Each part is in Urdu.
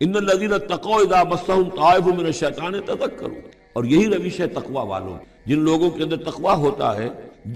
ان الذین اتقوا اذا مسهم طائف من الشیطان تذکروا، اور یہی روش ہے تقوی والوں، جن لوگوں کے اندر تقوی ہوتا ہے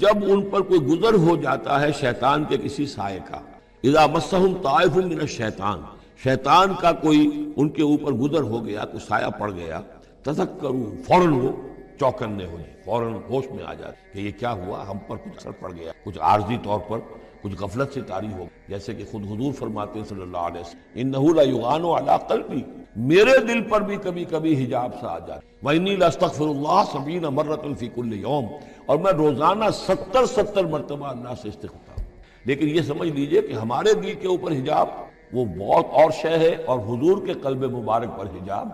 جب ان پر کوئی گزر ہو جاتا ہے شیطان کے کسی سائے کا، اذا مسهم طائف من الشیطان، شیطان کا کوئی ان کے اوپر گزر ہو گیا، کوئی سایہ پڑ گیا، تذکروا، فوراً وہ چوکنے ہو جائے، فوراً ہوش میں آ جاتے کہ یہ کیا ہوا، ہم پر کچھ اثر پڑ گیا، کچھ عارضی طور پر کچھ غفلت سے طاری ہو، جیسے کہ خود حضور فرماتے ہیں صلی اللہ علیہ وسلم، انہ لیغان علی قلبی، میرے دل پر بھی کبھی کبھی حجاب سا آ جاتا، وانی لاستغفر اللہ 70 مرۃ فی کل یوم، اور میں روزانہ 70 مرتبہ اللہ سے استغفار ہوں۔ لیکن یہ سمجھ لیجئے کہ ہمارے دل کے اوپر حجاب وہ بہت اور شے ہے، اور حضور کے قلب مبارک پر حجاب،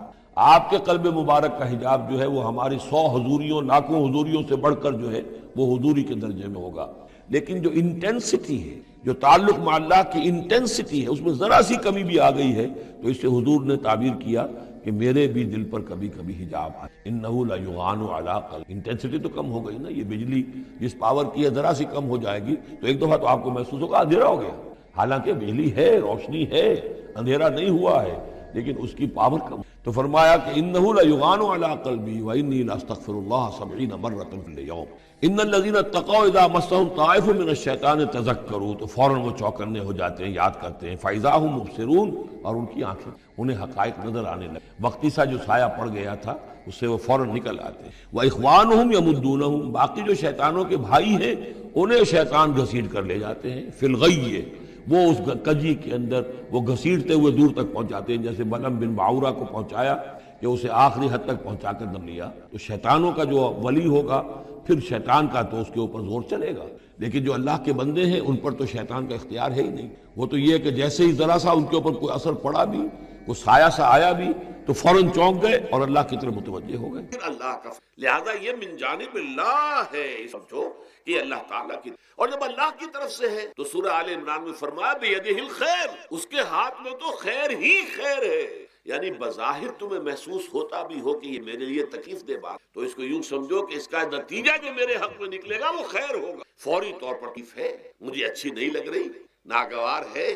آپ کے قلب مبارک کا حجاب جو ہے وہ ہماری 100 حضوریوں لاکھوں حضوریوں سے بڑھ کر جو ہے وہ حضوری کے درجے میں ہوگا۔ لیکن جو انٹینسٹی ہے، جو تعلق مع اللہ کی انٹینسٹی ہے، اس میں ذرا سی کمی بھی آ گئی ہے تو اس سے حضور نے تعبیر کیا کہ میرے بھی دل پر کبھی کبھی حجاب آئے، انہ لیغان علی قلب، انٹینسٹی تو کم ہو گئی نا، یہ بجلی جس پاور کی ہے ذرا سی کم ہو جائے گی تو ایک دفعہ تو آپ کو محسوس ہوگا اندھیرا ہو گیا، حالانکہ بجلی ہے، روشنی ہے، اندھیرا نہیں ہوا ہے، لیکن اس کی پاور کم۔ تو فرمایا کہ انہ لیغان علی قلبی وانی لاستغفر اللہ 70 مرۃ فی اليوم، ان الذین اتقوا اذا مسهم طائف من الشیطان تذکروا، تو فوراً وہ چوکنے ہو جاتے ہیں، یاد کرتے ہیں، فاذا هم مبصرون، اور ان کی آنکھیں، انہیں حقائق نظر آنے لگے، وقتی سا جو سایہ پڑ گیا تھا اس سے وہ فوراً نکل آتے ہیں۔ واخوانهم یمدونهم، باقی جو شیطانوں کے بھائی ہیں انہیں شیطان گھسیٹ کر لے جاتے ہیں، فی الغی، وہ اس کجی کے اندر وہ گھسیٹتے ہوئے دور تک پہنچاتے ہیں، جیسے بلعم بن باعورہ کو پہنچایا کہ اسے آخری حد تک پہنچا کر دم لیا۔ تو شیطانوں کا جو ولی ہوگا پھر شیطان کا تو اس کے اوپر زور چلے گا، لیکن جو اللہ کے بندے ہیں ان پر تو شیطان کا اختیار ہے ہی نہیں، وہ تو یہ کہ جیسے ہی ذرا سا ان کے اوپر کوئی اثر پڑا بھی، کوئی سایہ سا آیا بھی تو فوراً چونک گئے اور اللہ کی طرف متوجہ ہو گئے۔ اللہ کا لہذا یہ من جانب اللہ ہے، سمجھو کہ اللہ تعالیٰ کی، اور جب اللہ کی طرف سے ہے تو سورہ آل عمران میں فرمایا بیدہ الخیر، اس کے ہاتھ میں تو خیر ہی خیر ہے، یعنی بظاہر تمہیں محسوس ہوتا بھی ہو کہ یہ میرے لیے تکلیف دہ بات، تو اس کو یوں سمجھو کہ اس کا نتیجہ جو میرے حق میں نکلے گا وہ خیر ہوگا، فوری طور پر تکلیف ہے، مجھے اچھی نہیں لگ رہی، ناگوار ہے،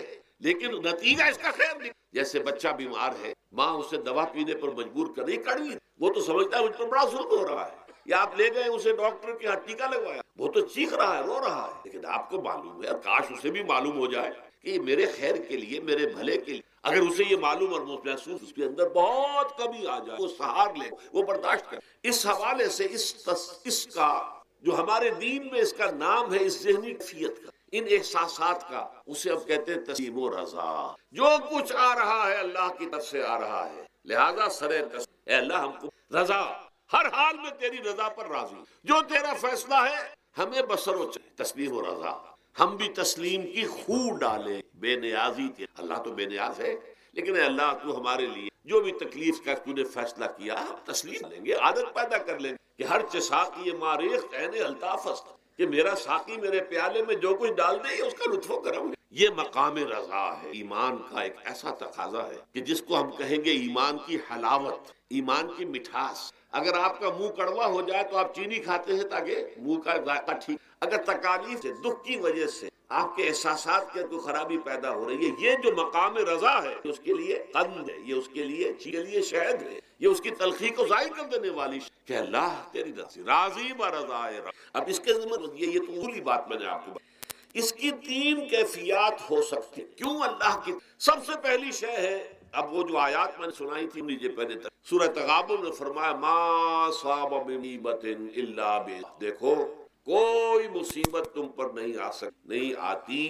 لیکن نتیجہ اس کا خیر نکلے۔ جیسے بچہ بیمار ہے، ماں اسے دوا پینے پر مجبور کر رہی، کڑوی، وہ تو سمجھتا ہے مجھ پر بڑا ظلم ہو رہا ہے، یا آپ لے گئے اسے ڈاکٹر کے ہاں ٹیکا لگوایا، وہ تو چیخ رہا ہے، رو رہا ہے، لیکن آپ کو معلوم ہے، کاش اسے بھی معلوم ہو جائے کہ یہ میرے خیر کے لیے، میرے بھلے کے لیے، اگر اسے یہ معلوم اور محسوس اس کے اندر بہت کمی آ جائے، وہ سہار لے، وہ برداشت کرے۔ اس حوالے سے اس کا جو ہمارے دین میں اس کا نام ہے، اس ذہنی کیفیت کا، ان احساسات کا، اسے ہم کہتے ہیں تسلیم و رضا۔ جو کچھ آ رہا ہے اللہ کی طرف سے آ رہا ہے، لہذا سرے تسلیم، اے اللہ ہم کو رضا، ہر حال میں تیری رضا پر راضی، جو تیرا فیصلہ ہے ہمیں بسر و تسلیم و رضا، ہم بھی تسلیم کی خو ڈالیں، بے نیازی تھی، اللہ تو بے نیاز ہے، لیکن اے اللہ تو ہمارے لیے جو بھی تکلیف کا تو نے فیصلہ کیا ہم تسلیم لیں گے، عادت پیدا کر لیں گے کہ ہر ساقی ماریخ عین الطاف است، کہ میرا ساقی میرے پیالے میں جو کچھ ڈال دے اس کا لطف و کرم ہے۔ یہ مقام رضا ہے، ایمان کا ایک ایسا تقاضا ہے کہ جس کو ہم کہیں گے ایمان کی حلاوت، ایمان کی مٹھاس۔ اگر آپ کا منہ کڑوا ہو جائے تو آپ چینی کھاتے ہیں تاکہ منہ کا ذائقہ ٹھیک، اگر تکالیف سے، دکھ کی وجہ سے آپ کے احساسات کے کوئی خرابی پیدا ہو رہی ہے، یہ جو مقام رضا ہے اس کے لیے قند ہے، یہ اس کے لیے شہد ہے، یہ اس کی تلخی کو ظاہر کر دینے والی کہ اللہ تیری راضی و رضا ہے۔ اب اس کے ذمہ یہ تو پوری بات میں نے آپ کو، اس کی 3 کیفیات ہو سکتی، کیوں اللہ کی سب سے پہلی شے ہے، اب وہ جو آیات میں نے سنائی تھی نیچے پہلے تک، سورہ تغابن میں فرمایا ما صاب من مصیبت الا دیکھو کوئی مصیبت تم پر نہیں آ سکتی، نہیں آتی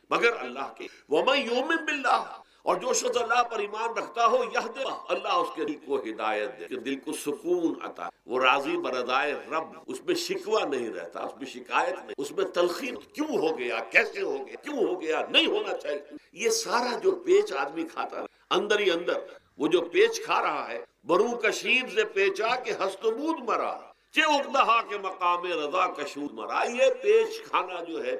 مگر اللہ کے، ومن یؤمن باللہ، اور جو شخص اللہ پر ایمان رکھتا ہو یہدی، اللہ اس کے دل کو ہدایت دے، دل کو سکون عطا، وہ راضی برضائے رب، اس میں شکوہ نہیں رہتا، اس میں شکایت نہیں، اس میں تلخی، کیوں ہو گیا، کیسے ہو گیا، کیوں ہو گیا، نہیں ہونا چاہیے، یہ سارا جو پیچ آدمی کھاتا ہے اندر ہی اندر، وہ جو پیچ کھا رہا ہے، برو کشید سے پیچا کہ ہست بود مرا، چے اقدہا کے مقام رضا کشود مرا، یہ پیچ کھانا جو ہے،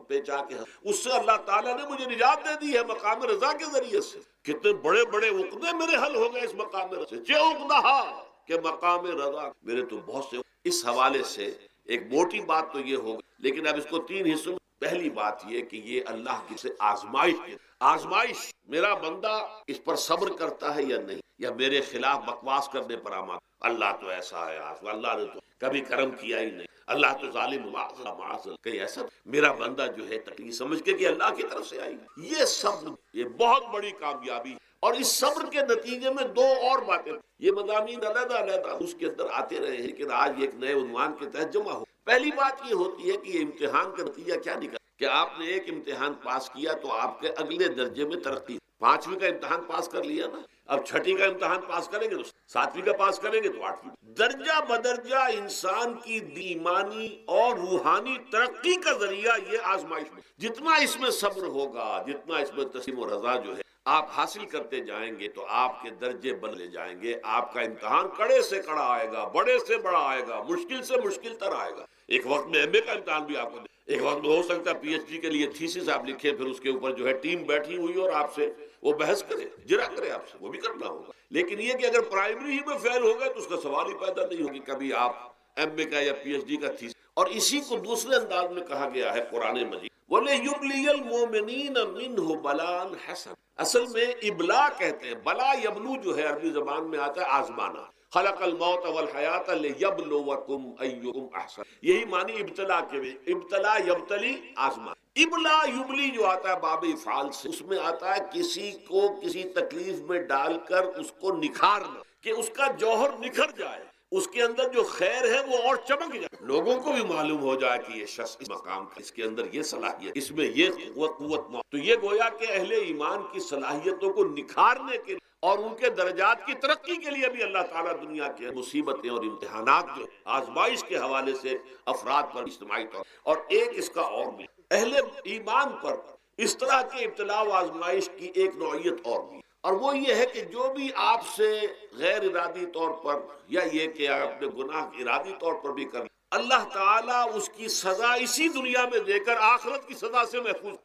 پیچا کے اس سے اللہ تعالیٰ نے مجھے نجات دے دی ہے مقام رضا کے ذریعے سے، کتنے بڑے بڑے عقدے میرے حل ہو گئے اس مقام رضا سے، چے اقدہا کے مقام رضا، میرے تو بہت سے۔ اس حوالے سے ایک موٹی بات تو یہ ہوگی، لیکن اب اس کو 3 حصوں میں، پہلی بات یہ کہ یہ اللہ کی سے آزمائش میرا بندہ اس پر صبر کرتا ہے یا نہیں، یا میرے خلاف بکواس کرنے پر آمادہ، اللہ تو ایسا ہے، اللہ نے تو کبھی کرم کیا ہی نہیں، اللہ تو ظالم، معاذ کہیں ایسا میرا بندہ جو ہے تکلیف سمجھ کے کہ اللہ کی طرف سے آئی، یہ صبر یہ بہت بڑی کامیابی۔ اور اس صبر کے نتیجے میں دو اور باتیں، یہ مضامین علیحدہ علیحدہ اس کے اندر آتے رہے ہیں لیکن آج ایک نئے عنوان کے تحت جمع ہو۔ پہلی بات یہ ہوتی ہے کہ یہ امتحان کا نتیجہ کیا نکلا کہ آپ نے ایک امتحان پاس کیا تو آپ کے اگلے درجے میں ترقی، 5ویں کا امتحان پاس کر لیا نا، اب 6ٹھی کا امتحان پاس کریں گے تو 7ویں کا پاس کریں گے تو 8ویں، درجہ بدرجہ انسان کی ایمانی اور روحانی ترقی کا ذریعہ یہ آزمائش میں، جتنا اس میں صبر ہوگا، جتنا اس میں تسلیم و رضا جو ہے آپ حاصل کرتے جائیں گے تو آپ کے درجے بدلے جائیں گے، آپ کا امتحان کڑے سے کڑا آئے گا، بڑے سے بڑا آئے گا، مشکل سے مشکل تر آئے گا۔ ایک وقت میں ایم اے کا امتحان بھی آپ کو دے، ایک وقت میں ہو سکتا ہے پی ایچ ڈی کے لیے تھیسس آپ لکھیں، پھر اس کے اوپر جو ہے ٹیم بیٹھی ہوئی اور آپ سے وہ بحث کرے، جرا کرے آپ سے، وہ بھی کرنا ہوگا۔ لیکن یہ کہ اگر پرائمری ہی میں فیل ہو گئے تو اس کا سوال ہی پیدا نہیں ہوگی کبھی آپ ایم اے کا یا پی ایچ ڈی کا تھیسس۔ اور اسی کو دوسرے انداز میں کہا گیا ہے قرآن مجید، وَلِيُبْلِيَ الْمُؤْمِنِينَ مِنْهُ بَلَاءً حَسَنًا، اصل میں ابلا کہتے ہیں، بلا یبلو جو ہے عربی زبان میں آتا ہے آزمانا، خلق الموت والحیات لیبلوکم ایکم احسن، یہی معنی ابتلا کے بھی، ابتلا یبتلی آزمان، ابلا یبلی جو آتا ہے باب افعال سے، اس میں آتا ہے کسی کو کسی تکلیف میں ڈال کر اس کو نکھارنا، کہ اس کا جوہر نکھر جائے، اس کے اندر جو خیر ہے وہ اور چمک جائے، لوگوں کو بھی معلوم ہو جائے کہ یہ شخص اس مقام کا، اس کے اندر یہ صلاحیت، اس میں یہ قوت، تو یہ گویا کہ اہل ایمان کی صلاحیتوں کو نکھارنے کے اور ان کے درجات کی ترقی کے لیے بھی اللہ تعالیٰ دنیا کے مصیبتیں اور امتحانات جو آزمائش کے حوالے سے افراد پر اجتماعی طور، اور ایک اس کا اور بھی اہل ایمان پر اس طرح کے ابتلاء و آزمائش کی ایک نوعیت اور بھی، اور وہ یہ ہے کہ جو بھی آپ سے غیر ارادی طور پر یا یہ کہ آپ اپنے گناہ ارادی طور پر بھی کر، اللہ تعالیٰ اس کی سزا اسی دنیا میں دے کر آخرت کی سزا سے محفوظ،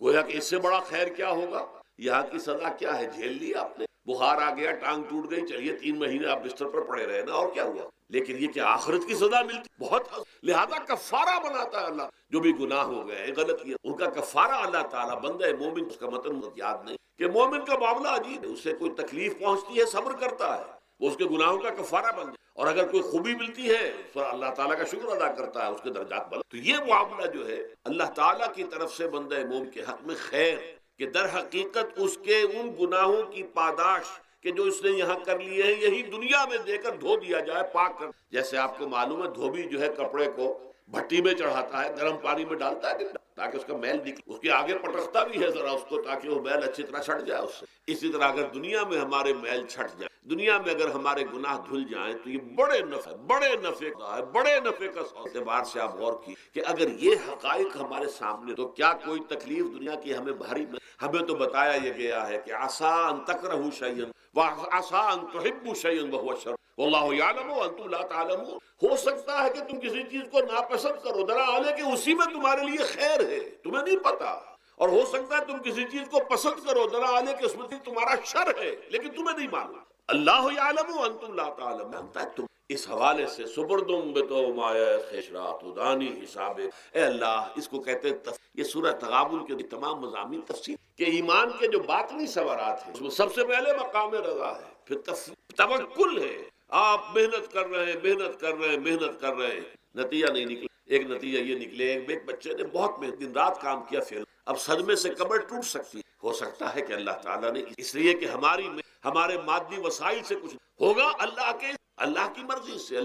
گویا کہ اس سے بڑا خیر کیا ہوگا؟ یہاں کی سزا کیا ہے؟ جھیل لی آپ نے، بخار آ گیا، ٹانگ ٹوٹ گئی، چلیے 3 مہینے آپ بستر پر پڑے رہے نا، اور کیا ہوا؟ لیکن یہ کہ آخرت کی سزا ملتی بہت، لہذا کفارہ بناتا ہے اللہ، جو بھی گناہ ہو گئے ہیں، غلطیاں، ان کا کفارہ اللہ تعالیٰ، بندہ مومن، اس کا متن یاد نہیں کہ مومن کا معاملہ عجیب ہے، اسے کوئی تکلیف پہنچتی ہے صبر کرتا ہے، وہ اس کے گناہوں کا کفارہ بن جائے، اور اگر کوئی خوبی ملتی ہے تو اللہ تعالیٰ کا شکر ادا کرتا ہے، اس کے درجات بلند، تو یہ معاملہ جو ہے اللہ تعالیٰ کی طرف سے بندہ مومن کے حق میں خیر، کہ در حقیقت اس کے ان گناہوں کی پاداش کہ جو اس نے یہاں کر لیے ہیں یہی دنیا میں دے کر دھو دیا جائے، پاک کر، جیسے آپ کو معلوم ہے دھوبی جو ہے کپڑے کو بھٹی میں چڑھاتا ہے، گرم پانی میں ڈالتا ہے تاکہ اس کا میل نکلے، اس کے آگے پٹکتا بھی ہے ذرا اس کو تاکہ وہ میل اچھی طرح چھٹ جائے اس سے، اسی طرح اگر دنیا میں ہمارے میل چھٹ جائے، دنیا میں اگر ہمارے گناہ دھل جائیں تو یہ بڑے نفع کا اعتبار سے آپ غور کی کہ اگر یہ حقائق ہمارے سامنے تو کیا کوئی تکلیف دنیا کی ہمیں بھاری میں، ہمیں تو بتایا یہ گیا ہے کہ عسیٰ ان تکرہوا شیئا وعسیٰ ان تحبوا شیئا وہو شر واللہ یعلم وانتم لا تعلمون، ہو سکتا ہے کہ تم کسی چیز کو ناپسند کرو، دراصل کہ اسی میں تمہارے لیے خیر ہے، تمہیں نہیں پتا، اور ہو سکتا ہے تم کسی چیز کو پسند کرو، دراصل کہ اس میں تمہارا شر ہے لیکن تمہیں نہیں معلوم، اللہ یعلم وانتم لا تعلمون، جانتا ہے تم۔ اس حوالے سے سبردم بتو مایا خیشرات دانی حساب، اے اللہ، اس کو کہتے ہیں یہ سورہ تغابن کے تمام مضامین تفسیر کہ ایمان کے جو باطنی ثمرات ہیں اس میں سب سے پہلے مقام رضا ہے، پھر توکل ہے، آپ محنت کر رہے ہیں، نتیجہ نہیں نکلا، ایک نتیجہ یہ نکلے ایک بچے نے بہت محنت دن رات کام کیا، پھر اب صدمے سے کمر ٹوٹ سکتی ہے، ہو سکتا ہے کہ اللہ تعالیٰ نے اس لیے کہ ہمارے مادی وسائل سے کچھ ہوگا، اللہ کی مرضی سے،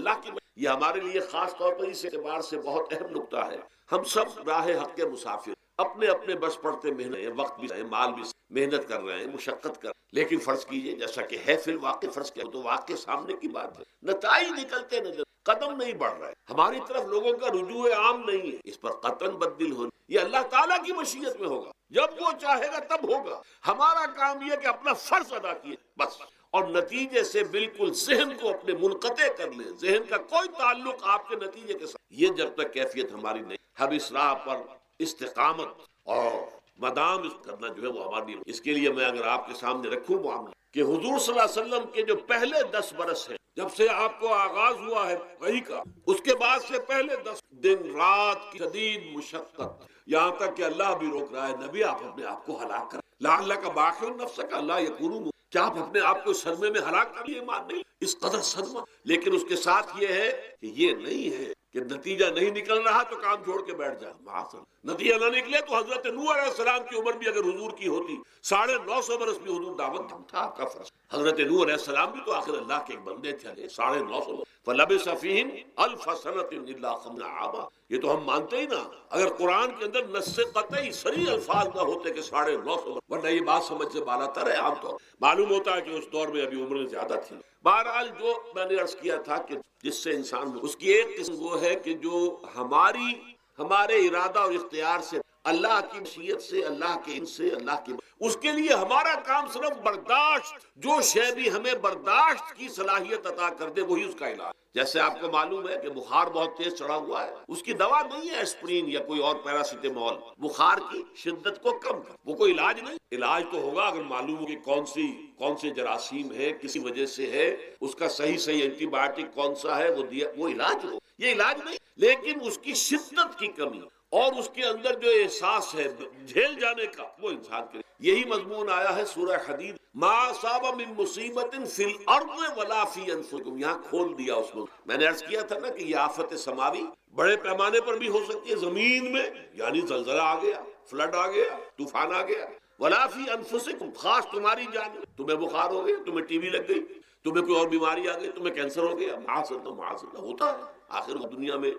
یہ ہمارے لیے خاص طور پر اس اعتبار سے بہت اہم نقطہ ہے، ہم سب راہ حق کے مسافر، اپنے بس پڑتے محنت، وقت بھی مال بھی محنت کر رہے ہیں، مشقت کر، لیکن فرض کیجئے جیسا کہ ہے فی الواقع، فرض کیا تو واقع سامنے کی بات ہے، نتائج نکلتے نظر، قدم نہیں بڑھ رہے، ہماری طرف لوگوں کا رجوع عام نہیں ہے، اس پر قطعاً بدل ہونا، یہ اللہ تعالیٰ کی مشیت میں ہوگا، جب وہ چاہے گا تب ہوگا، ہمارا کام یہ کہ اپنا فرض ادا کیے بس، اور نتیجے سے بالکل ذہن کو اپنے منقطع کر لیں، ذہن کا کوئی تعلق آپ کے نتیجے کے ساتھ، یہ جب تک کیفیت ہماری نہیں، ہم اس راہ پر استقامت اور مدام کرنا جو ہے وہ ہماری، اس کے لیے میں اگر آپ کے سامنے رکھوں معاملہ کہ حضور صلی اللہ علیہ وسلم کے جو پہلے 10 برس ہیں، جب سے آپ کو آغاز ہوا ہے وحی کا، اس کے بعد سے پہلے 10 دن رات کی شدید مشقت، یہاں تک کہ اللہ بھی روک رہا ہے نبی آپ اپنے آپ کو ہلاک کر لعلک باخع نفسک الا یکونوا، کیا آپ اپنے آپ کو صدمے میں ہلاک کر لیے؟ ایمان نہیں، اس قدر صدمہ۔ لیکن اس کے ساتھ یہ ہے کہ یہ نہیں ہے کہ نتیجہ نہیں نکل رہا تو کام چھوڑ کے بیٹھ جائے، معاذ اللہ، نتیجہ نہ نکلے تو حضرت نوح علیہ السلام کی عمر بھی اگر حضور کی ہوتی 950 برس بھی حضور دعوت تھا آپ کا فرض۔ حضرت نوح علیہ السلام بھی تو آخر اللہ کے ایک بندے تھے، 950 برس، فلبث فیہم 1000 سنۃ الا 50 عاما، یہ تو ہم مانتے ہی نا۔ اگر قرآن کے اندر نص قطعی صریح الفاظ نہ ہوتے کہ 950 برس، ورنہ یہ بات سمجھ سے بالا تر ہے۔ عام طور معلوم ہوتا ہے کہ اس دور میں ابھی عمریں زیادہ تھی۔ بہرحال جو میں نے عرض کیا تھا کہ جس سے انسان، اس کی ایک قسم وہ ہے کہ جو ہمارے ارادہ اور اختیار سے، اللہ کی مشیت سے، اللہ کے علم سے، اللہ کے، اس کے لیے ہمارا کام صرف برداشت، جو شے بھی ہمیں برداشت کی صلاحیت عطا کر دے وہی اس کا علاج۔ جیسے آپ کو معلوم ہے کہ بخار بہت تیز چڑھا ہوا ہے، اس کی دوا نہیں ہے اسپرین یا کوئی اور پیراسیٹامول، بخار کی شدت کو کم کر، وہ کوئی علاج نہیں۔ علاج تو ہوگا اگر معلوم ہو کہ کون سے جراثیم ہے، کسی وجہ سے ہے، اس کا صحیح اینٹی بایوٹک کون سا ہے وہ دیا، وہ علاج ہو، یہ علاج نہیں۔ لیکن اس کی شدت کی کمی اور اس کے اندر جو احساس ہے جھیل جانے کا، وہ انسان کے، یہی مضمون آیا ہے سورہ حدید، ما اصاب من مصیبت فی الارض ولا فی انفسکم، یہاں کھول دیا اس کو۔ میں نے عرض کیا تھا نا کہ یہ آفت سماوی بڑے پیمانے پر بھی ہو سکتی ہے، زمین میں یعنی زلزلہ آ گیا، فلڈ آ گیا، طوفان آ گیا، ولا فی انفسکم، خاص تمہاری جان میں، تمہیں بخار ہو گیا، تمہیں ٹی وی لگ گئی، تمہیں کوئی اور بیماری آ گئی، تمہیں کینسر ہو گیا، معاذ اللہ ہوتا ہے۔ آخر دنیا میں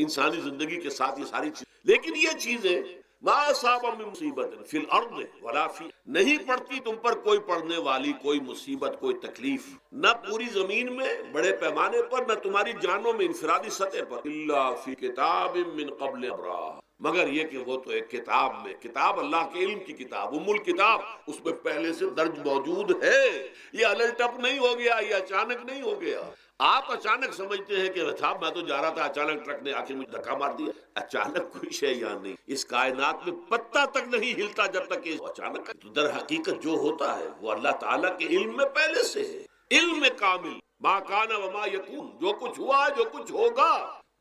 انسانی زندگی کے ساتھ یہ ساری چیز، لیکن یہ چیزیں ما اصاب من مصیبت فی الارض ولا فی، نہیں پڑتی تم پر کوئی پڑنے والی کوئی مصیبت، کوئی تکلیف، نہ پوری زمین میں بڑے پیمانے پر، نہ تمہاری جانوں میں انفرادی سطح پر، الا فی کتاب من قبل ابراہ، مگر یہ کہ وہ تو ایک کتاب میں، کتاب اللہ کے علم کی کتاب، ام الکتاب، اس میں پہلے سے درج موجود ہے۔ یہ الٹ اپ نہیں ہو گیا، یہ اچانک نہیں ہو گیا۔ آپ اچانک سمجھتے ہیں کہ صاحب میں تو جا رہا تھا، اچانک ٹرک نے آ کے مجھے دھکا مار دیا۔ اچانک کوئی شے یہاں نہیں، اس کائنات میں پتہ تک نہیں ہلتا جب تک کہ اچانک، تو در حقیقت جو ہوتا ہے وہ اللہ تعالیٰ کے علم میں پہلے سے ہے، علم کامل، ما کان وما یکون، جو کچھ ہوا جو کچھ ہوگا،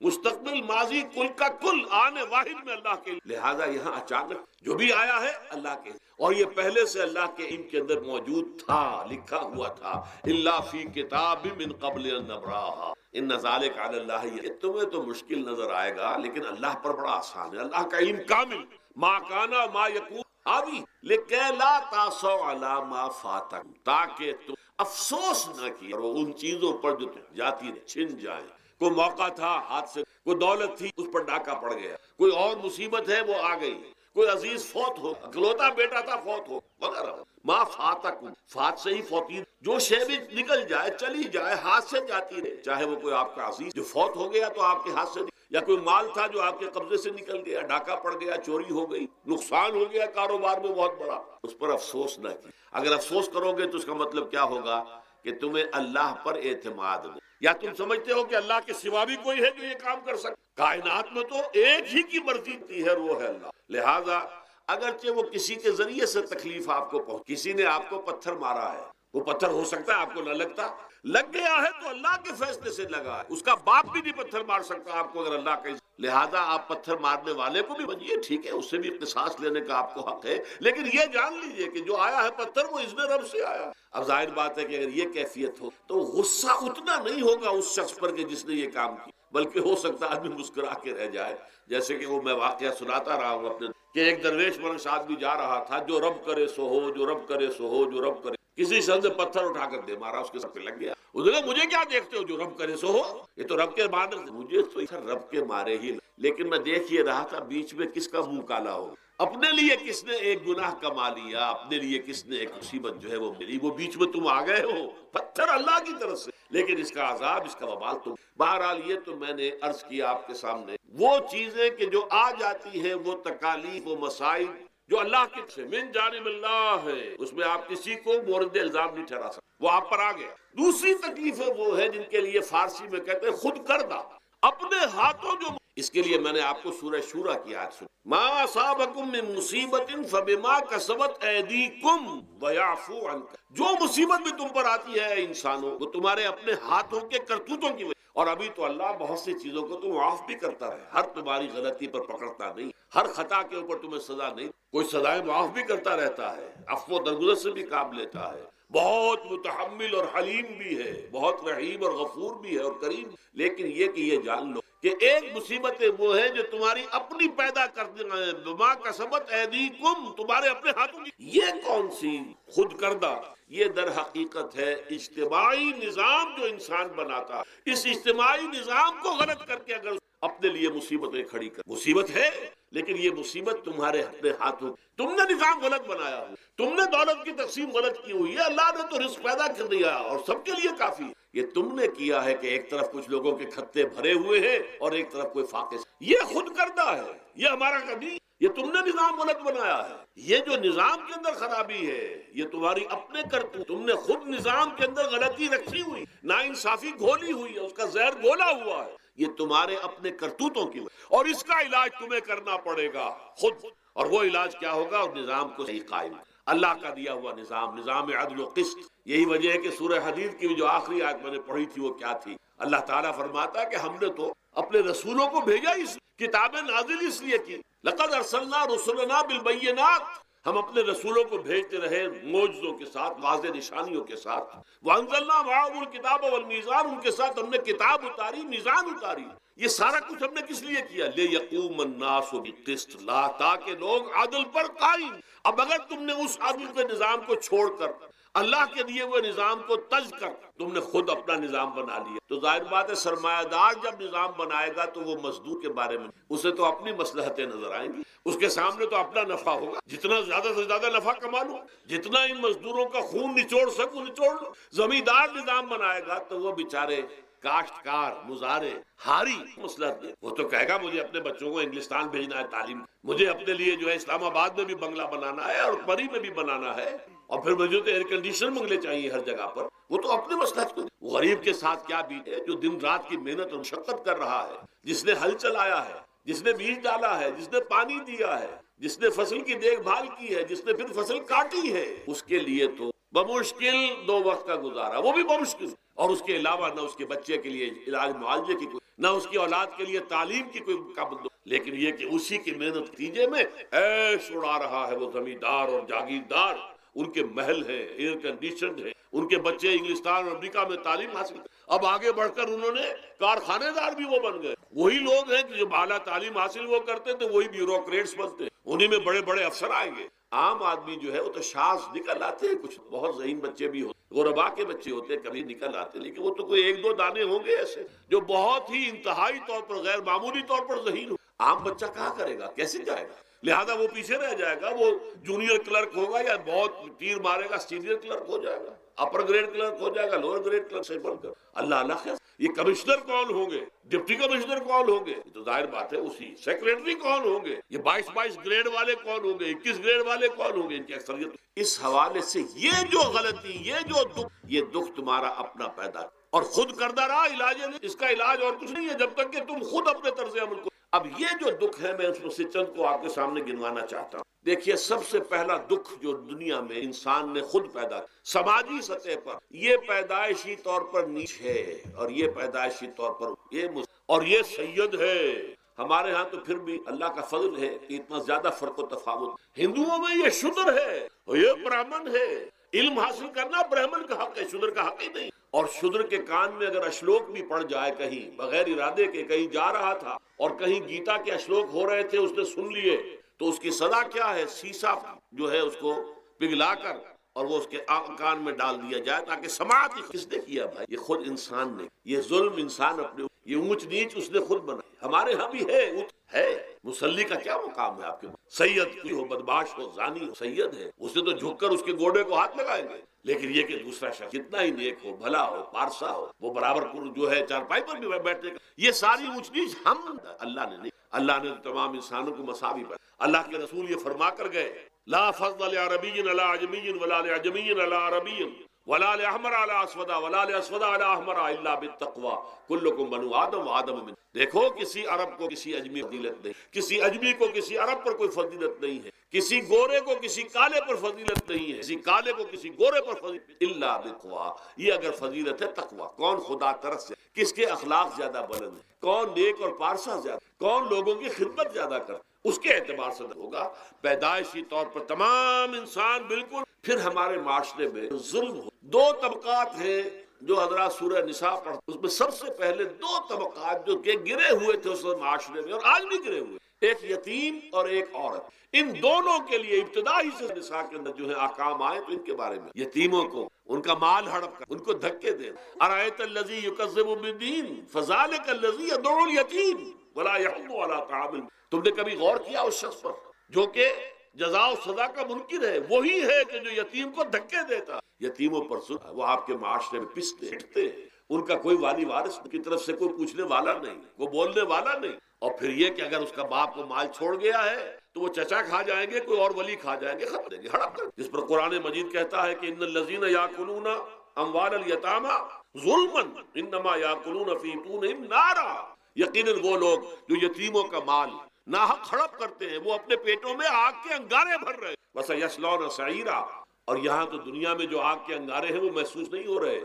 مستقبل، ماضی، کل کا کل، آنے واحد میں اللہ کے، لہذا یہاں اچانک جو بھی آیا ہے اللہ کے، اور یہ پہلے سے اللہ کے علم کے اندر موجود تھا، لکھا ہوا تھا، الا فی کتاب من قبل ان نبراہ ان ذلک علی اللہ، یہ تمہیں تو مشکل نظر آئے گا لیکن اللہ پر بڑا آسان ہے، اللہ کا علم کامل، ما کانا ما یکون آوی لکہ لا تاسو علی ما فاتک، تاکہ تم افسوس نہ کرو ان چیزوں پر جو جاتی چھن جائیں۔ کوئی موقع تھا ہاتھ سے، کوئی دولت تھی اس پر ڈاکہ پڑ گیا، کوئی اور مصیبت ہے وہ آ گئی، کوئی عزیز فوت ہو، اکلوتا بیٹا تھا فوت ہو وغیرہ، ما فاتکم، فات سے ہی فوتی، جو شے بھی نکل جائے، چلی جائے، ہاتھ سے جاتی رہے، چاہے وہ کوئی آپ کا عزیز جو فوت ہو گیا تو آپ کے ہاتھ سے، یا کوئی مال تھا جو آپ کے قبضے سے نکل گیا، ڈاکہ پڑ گیا، چوری ہو گئی، نقصان ہو گیا کاروبار میں بہت بڑا، اس پر افسوس نہ کی۔ اگر افسوس کرو گے تو اس کا مطلب کیا ہوگا کہ تمہیں اللہ پر اعتماد نہیں، یا تم سمجھتے ہو کہ اللہ کے سوا بھی کوئی ہے جو یہ کام کر سکتا؟ کائنات میں تو ایک ہی کی مرضی ہے، وہ ہے اللہ۔ لہذا اگرچہ وہ کسی کے ذریعے سے تکلیف آپ کو پہنچ، کسی نے آپ کو پتھر مارا ہے، وہ پتھر ہو سکتا ہے آپ کو نہ لگتا، لگ گیا ہے تو اللہ کے فیصلے سے لگا ہے، اس کا باپ بھی نہیں پتھر مار سکتا آپ کو اگر اللہ کا، لہذا آپ پتھر مارنے والے کو بھی بنیے، ٹھیک ہے، اس سے بھی قصاص لینے کا آپ کو حق ہے، لیکن یہ جان لیجئے کہ جو آیا ہے پتھر وہ اذن رب سے آیا۔ اب ظاہر بات ہے کہ اگر یہ کیفیت ہو تو غصہ اتنا نہیں ہوگا اس شخص پر کہ جس نے یہ کام کیا، بلکہ ہو سکتا ہے آدمی مسکرا کے رہ جائے، جیسے کہ وہ میں واقعہ سناتا رہا ہوں اپنے، کہ ایک درویش منش آدمی جا رہا تھا، جو رب کرے سو ہو، جو رب کرے سو ہو، جو رب کرے، کسی شخص نے پتھر اٹھا کر دے مارا، اس کے سر پہ لگ گیا، اس نے کہا مجھے کیا دیکھتے ہو، جو رب کرے سو ہو، یہ تو رب کے مارے، مجھے تو رب کے مارے ہی، لیکن میں دیکھ یہ رہا تھا بیچ میں کس کا منہ کالا ہو، اپنے لیے کس نے ایک گناہ کما لیا، اپنے لیے کس نے ایک مصیبت جو ہے وہ ملی، وہ بیچ میں تم آ گئے ہو، پتھر اللہ کی طرف سے، لیکن اس کا عذاب، اس کا وبال تم۔ بہرحال یہ تو میں نے عرض کیا آپ کے سامنے، وہ چیزیں کہ جو آ جاتی ہے، وہ تکالیف و مسائل جو اللہ کی سے من جانب اللہ ہے، اس میں آپ کسی کو مورد الزام نہیں ٹھہرا سکتے، وہ آپ پر آ گیا۔ دوسری تکلیفیں وہ ہے جن کے لیے فارسی میں کہتے ہیں خود کردہ، اپنے ہاتھوں جو اس کے لیے میں نے آپ کو سورہ شورا کی آیت سنی، ما اصابکم من مصیبت فبما کسبت ایدیکم ویعفو عن، جو مصیبت بھی تم پر آتی ہے انسانوں، وہ تمہارے اپنے ہاتھوں کے کرتوتوں کی وجہ، اور ابھی تو اللہ بہت سی چیزوں کو تو معاف بھی کرتا ہے، ہر تمہاری غلطی پر پکڑتا نہیں، ہر خطا کے اوپر تمہیں سزا نہیں، کوئی سزائیں معاف بھی کرتا رہتا ہے، عفو و درگزر سے بھی کام لیتا ہے، بہت متحمل اور حلیم بھی ہے، بہت رحیم اور غفور بھی ہے اور کریم، لیکن یہ کہ یہ جان لو کہ ایک مصیبت وہ ہے جو تمہاری اپنی پیدا کرنے بما کسبت ایدیکم، تمہارے اپنے ہاتھوں کی، یہ کون سی خود کردہ، یہ در حقیقت ہے اجتماعی نظام جو انسان بناتا، اس اجتماعی نظام کو غلط کر کے اگر اپنے لیے مصیبتیں کھڑی کر، مصیبت ہے لیکن یہ مصیبت تمہارے اپنے ہاتھوں، تم نے نظام غلط بنایا ہو، تم نے دولت کی تقسیم غلط کی ہوئی ہے، اللہ نے تو رزق پیدا کر دیا اور سب کے لیے کافی، یہ تم نے کیا ہے کہ ایک طرف کچھ لوگوں کے کھتے بھرے ہوئے ہیں اور ایک طرف کوئی فاقے، یہ خود کردہ ہے، یہ ہمارا کبھی، یہ تم نے نظام غلط بنایا ہے، یہ جو نظام کے اندر خرابی ہے یہ تمہاری اپنے کرتو، تم نے خود نظام کے اندر غلطی رکھی ہوئی، ناانصافی گھولی ہوئی ہے، اس کا زہر گھولا ہوا ہے، یہ تمہارے اپنے کرتوتوں کی وجہ، اور اس کا علاج تمہیں کرنا پڑے گا خود، اور وہ علاج کیا ہوگا؟ اور نظام کو صحیح قائم، اللہ کا دیا ہوا نظام، نظام عدل و قسط، یہی وجہ ہے کہ سورہ حدید کی جو آخری آیت میں نے پڑھی تھی وہ کیا تھی؟ اللہ تعالیٰ فرماتا ہے کہ ہم نے تو اپنے رسولوں کو بھیجا، اس کتابیں نازل اس لیے کی، لقد ارسلنا رسلنا بالبینات، ہم اپنے رسولوں کو بھیجتے رہے معجزوں کے ساتھ، واضح نشانیوں کے ساتھ، وانزلنا معهم الکتاب والمیزان، ان کے ساتھ ہم نے کتاب اتاری، میزان اتاری، یہ سارا کچھ ہم نے کس لیے کیا؟ لیقوم الناس بالقسط، تاکہ لوگ عدل پر قائم، اب اگر تم نے اس عدل کے نظام کو چھوڑ کر اللہ کے دیے ہوئے نظام کو تج کر تم نے خود اپنا نظام بنا لیا، تو ظاہر بات ہے سرمایہ دار جب نظام بنائے گا تو وہ مزدور کے بارے میں اسے تو اپنی مصلحتیں نظر آئیں گی، اس کے سامنے تو اپنا نفع ہوگا، جتنا زیادہ سے زیادہ نفع کما لو، جتنا ان مزدوروں کا خون نچوڑ سکو نچوڑ لو، زمیندار نظام بنائے گا تو وہ بیچارے کاشتکار، مزارے، ہاری مصلحت نہیں، وہ تو کہے گا مجھے اپنے بچوں کو انگلستان بھیجنا ہے تعلیم، مجھے اپنے لیے جو ہے اسلام آباد میں بھی بنگلہ بنانا ہے اور پری میں بھی بنانا ہے، اور پھر مجھے تو ایئر کنڈیشن بنگلے چاہیے ہر جگہ پر، وہ تو اپنے مصلحت کو، غریب کے ساتھ کیا بیتے، جو دن رات کی محنت اور مشقت کر رہا ہے، جس نے ہل چلایا ہے، جس نے بیج ڈالا ہے، جس نے پانی دیا ہے، جس نے فصل کی دیکھ بھال کی ہے، جس نے پھر فصل کاٹی ہے، اس کے لیے تو بمشکل 2 وقت کا گزارا، وہ بھی بمشکل، اور اس کے علاوہ نہ اس کے بچے کے لیے علاج معالجے کی کوئی، نہ اس کی اولاد کے لیے تعلیم کی کوئی قابل، لیکن یہ کہ اسی کی محنت نتیجے میں عیش اڑا رہا ہے وہ زمیندار اور جاگیردار، ان کے محل ہیں، ایئر کنڈیشنڈ ہیں، ان کے بچے انگلستان اور امریکہ میں تعلیم حاصل کر، اب آگے بڑھ کر انہوں نے کارخانے دار بھی وہ بن گئے، وہی لوگ ہیں کہ جو اعلیٰ تعلیم حاصل وہ کرتے تھے وہی بیوروکریٹس بنتے ہیں، انہی میں بڑے بڑے افسر آئیں گے، عام آدمی جو ہے وہ تو شاذ نکل آتے ہیں، کچھ بہت ذہین بچے بھی ہوتے، غربا کے بچے ہوتے ہیں کبھی نکل آتے، لیکن وہ تو کوئی 1-2 دانے ہوں گے ایسے جو بہت ہی انتہائی طور پر غیر معمولی طور پر ذہین ہو، عام بچہ کہاں کرے گا، کیسے جائے گا، لہذا وہ پیچھے رہ جائے گا، وہ جونیئر کلرک ہوگا یا بہت تیر مارے گا سینئر کلرک ہو جائے گا، اپر گریڈ کلرک ہو جائے گا، لوور گریڈ کلرک سے بڑھ کر اللہ اللہ خیر، یہ کمشنر کون ہوں گے، ڈپٹی کمشنر کون ہوں گے، یہ تو ظاہر بات ہے اسی، سیکریٹری کون ہوں گے، یہ 22 گریڈ والے کون ہوں گے، 21 گریڈ والے کون ہوں گے، ان کی اکثریت، اس حوالے سے یہ جو غلطی، یہ جو دکھ، یہ دکھ تمہارا اپنا پیدا اور خود کردہ رہا، علاج نہیں، اس کا علاج اور کچھ نہیں ہے جب تک کہ تم خود اپنے طرز عمل کو، اب یہ جو دکھ ہے میں اس میں سے چند کو آپ کے سامنے گنوانا چاہتا ہوں، دیکھیے سب سے پہلا دکھ جو دنیا میں انسان نے خود پیدا سماجی سطح پر، یہ پیدائشی طور پر نیچ ہے، اور یہ پیدائشی طور پر اور یہ سید ہے، ہمارے ہاں تو پھر بھی اللہ کا فضل ہے کہ اتنا زیادہ فرق و تفاوت، ہندوؤں میں یہ شودر ہے، یہ برہمن ہے، علم حاصل کرنا برہمن کا حق ہے، شودر کا حق ہی نہیں، اور شودر کے کان میں اگر اشلوک بھی پڑ جائے کہیں بغیر ارادے کے، کہیں جا رہا تھا اور کہیں گیتا کے اشلوک ہو رہے تھے اس نے سن لیے، تو اس کی سزا کیا ہے؟ سیسا جو ہے اس کو پگھلا کر اور وہ اس کے کان میں ڈال دیا جائے تاکہ سماعت، کس نے کیا بھائی؟ یہ خود انسان نے، یہ ظلم انسان اپنے، یہ اونچ نیچ اس نے خود بنائی، ہمارے ہاں بھی ہے، مسلی کا کیا مقام ہے آپ کے، سید کی ہو، بدماش ہو، زانی ہو، سید ہے، اسے تو جھک کر اس کے گوڑے کو ہاتھ لگائیں گے، لیکن یہ کہ دوسرا شخص کتنا ہی نیک ہو، بھلا ہو، پارسا ہو، وہ برابر جو ہے چارپائی پر بھی بیٹھنے کا، یہ ساری اونچ نیچ ہم، اللہ نے نہیں، اللہ نے تمام انسانوں کو مساوی پر، اللہ کے رسول یہ فرما کر گئے، لا فضل لعربی علی عجمی ولا لعجمی علی عربی ولا لأحمر على اسود ولا لأسود على احمر الا بالتقوى كلكم بنو آدم وآدم من. دیکھو کسی عرب کو کسی اجمی فضیلت نہیں، کسی اجمی کو کسی عرب پر کوئی فضیلت نہیں ہے، کسی گورے کو کسی کالے پر فضیلت نہیں ہے، کسی کالے کو کسی گورے پر فضیلت الا بالتقوى. یہ اگر فضیلت ہے تقوی. کون خدا ترس سے، کس کے اخلاق زیادہ بلند ہیں، کون نیک اور پارسا زیادہ، کون لوگوں کی خدمت زیادہ کرتا، اس کے اعتبار سے ہوگا. پیدائشی طور پر تمام انسان بالکل. پھر ہمارے معاشرے میں ظلم ہو. دو طبقات ہیں جو حضرات سورہ نساء پڑھتے، اس میں سب سے پہلے دو طبقات جو کہ گرے ہوئے تھے اس معاشرے میں اور آج بھی گرے ہوئے، ایک یتیم اور ایک عورت. ان دونوں کے لیے ابتدائی سے نساء کے اندر جو ہے احکام آئے تو ان کے بارے میں یتیموں کو ان کا مال ہڑپ کر ان کو دھکے دینا. ارأیت الذی یکذب بالدین فذلک الذی یدعو الیتیم ولا یحض علی طعام. تم نے کبھی غور کیا اس شخص پر جو کہ جزا و سزا کا منکر ہے؟ وہی ہے کہ جو یتیم کو دھکے دیتا. یتیموں پر ظلم، وہ آپ کے معاشرے میں پستے ہٹتے ہیں، ان کا کوئی والی وارث کی طرف سے کوئی پوچھنے والا نہیں، کوئی بولنے والا نہیں. اور پھر یہ کہ اگر اس کا باپ کو مال چھوڑ گیا ہے تو وہ چچا کھا جائیں گے، کوئی اور ولی کھا جائیں گے، ختم دیں گے، ہڑپ کر. جس پر قرآن مجید کہتا ہے کہ ان الذین یاکلون اموال الیتامی ظلما انما یاکلون فی بطونہم نارا. یقیناً وہ لوگ جو یتیموں کا مال ناحق ہڑپ کرتے ہیں وہ اپنے پیٹوں میں آگ کے انگارے بھر رہے. وَسَيَصْلَوْنَ سَعِيرًا. اور یہاں تو دنیا میں جو آگ کے انگارے ہیں وہ محسوس نہیں ہو رہے،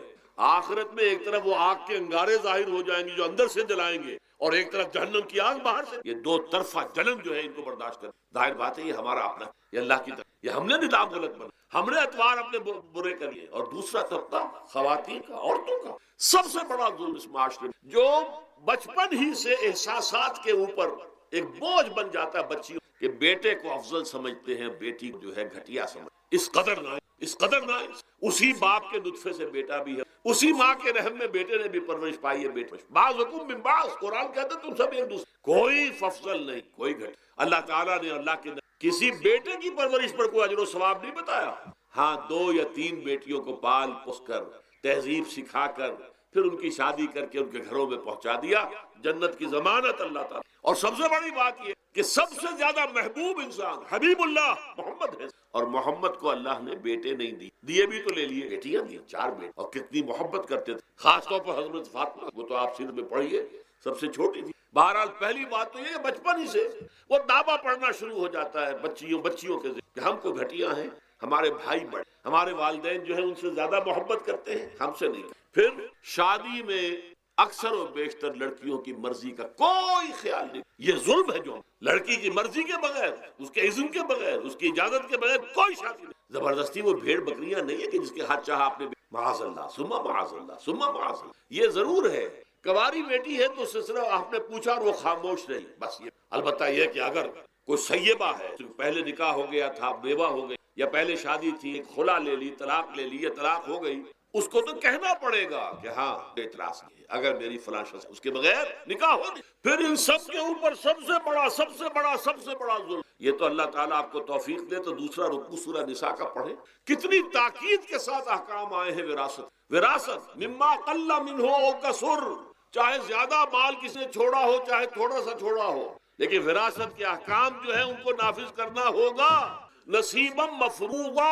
آخرت میں ایک طرف وہ آگ کے انگارے ظاہر ہو جائیں گے جو اندر سے جلائیں گے اور ایک طرف جہنم کی آگ باہر سے. یہ دو طرفہ جلن جو ہے ان کو برداشت کر. ظاہر بات ہے یہ ہمارا اپنا، یہ اللہ کی طرف، یہ ہم نے نظام غلط بنا، ہم نے اتوار اپنے برے کر لیے. اور دوسرا طبقہ خواتین کا، عورتوں کا. سب سے بڑا ظلم اس معاشرے میں جو بچپن ہی سے احساسات کے اوپر ایک بوجھ بن جاتا ہے بچیوں کہ بیٹے کو افضل سمجھتے ہیں، بیٹی جو ہے گھٹیا سمجھ. اس قدر نہ، اس قدر نہ. اسی باپ کے نطفے سے بیٹا بھی ہے، اسی ماں کے رحم میں بیٹے نے بھی پرورش پائی ہے. بیٹے بعضکم من بعض، قرآن کہتا ہے تم سب ایک دوسرے، کوئی افضل نہیں، کوئی گھٹ. اللہ تعالیٰ نے اللہ کے کسی بیٹے کی پرورش پر کوئی اجر و ثواب نہیں بتایا. ہاں 2 یا 3 بیٹیوں کو پال پوس کر تہذیب سکھا کر پھر ان کی شادی کر کے ان کے گھروں میں پہنچا دیا، جنت کی ضمانت اللہ تعالیٰ. اور سب سے بڑی بات یہ کہ سب سے زیادہ محبوب انسان حبیب اللہ محمد ہے، اور محمد کو اللہ نے بیٹے نہیں دیے بھی تو لے لیے بیٹیاں دی، 4 بیٹے. اور کتنی محبت کرتے تھے، خاص طور پر حضرت فاطمہ، وہ تو آپ سیرت میں پڑھیے سب سے چھوٹی تھی. بہرحال پہلی بات تو یہ کہ بچپن ہی سے وہ دعویٰ پڑھنا شروع ہو جاتا ہے بچیوں کے ذریعے کہ ہم کو گھٹیاں ہیں، ہمارے بھائی بڑے، ہمارے والدین جو ہیں ان سے زیادہ محبت کرتے ہیں، ہم سے نہیں. پھر شادی میں اکثر و بیشتر لڑکیوں کی مرضی کا کوئی خیال نہیں. یہ ظلم ہے جو لڑکی کی مرضی کے بغیر، اس کے اذن کے بغیر، اس کی اجازت کے بغیر کوئی شادی نہیں. زبردستی وہ بھیڑ بکریاں نہیں ہے کہ جس کے ہاتھ چاہا آپ نے معاذ اللہ ثم معاذ اللہ ثم معاذ اللہ. یہ ضرور ہے کنواری بیٹی ہے تو اس سے صرف آپ نے پوچھا اور وہ خاموش رہی، بس. یہ البتہ یہ کہ اگر کوئی سیبہ ہے، پہلے نکاح ہو گیا تھا بیوہ ہو گئی، یا پہلے شادی تھی خلا لے لی، طلاق لے لی یا طلاق ہو گئی، اس کو تو کہنا پڑے گا کہ ہاں اعتراض نہیں ہے اگر میری فلاں شخص اس کے بغیر نکاح ہو نہیں. پھر ان سب کے اوپر سب سے بڑا ظلم، یہ تو اللہ تعالیٰ آپ کو توفیق دے تو دوسرا رکوع سورہ نساء کا پڑھیں، کتنی تاکید کے ساتھ احکام آئے ہیں. وراثت مما قل منہ او کثر، چاہے زیادہ مال کسی نے چھوڑا ہو چاہے تھوڑا سا چھوڑا ہو، لیکن وراثت کے احکام جو ہیں ان کو نافذ کرنا ہوگا. نصیبا مفروضا،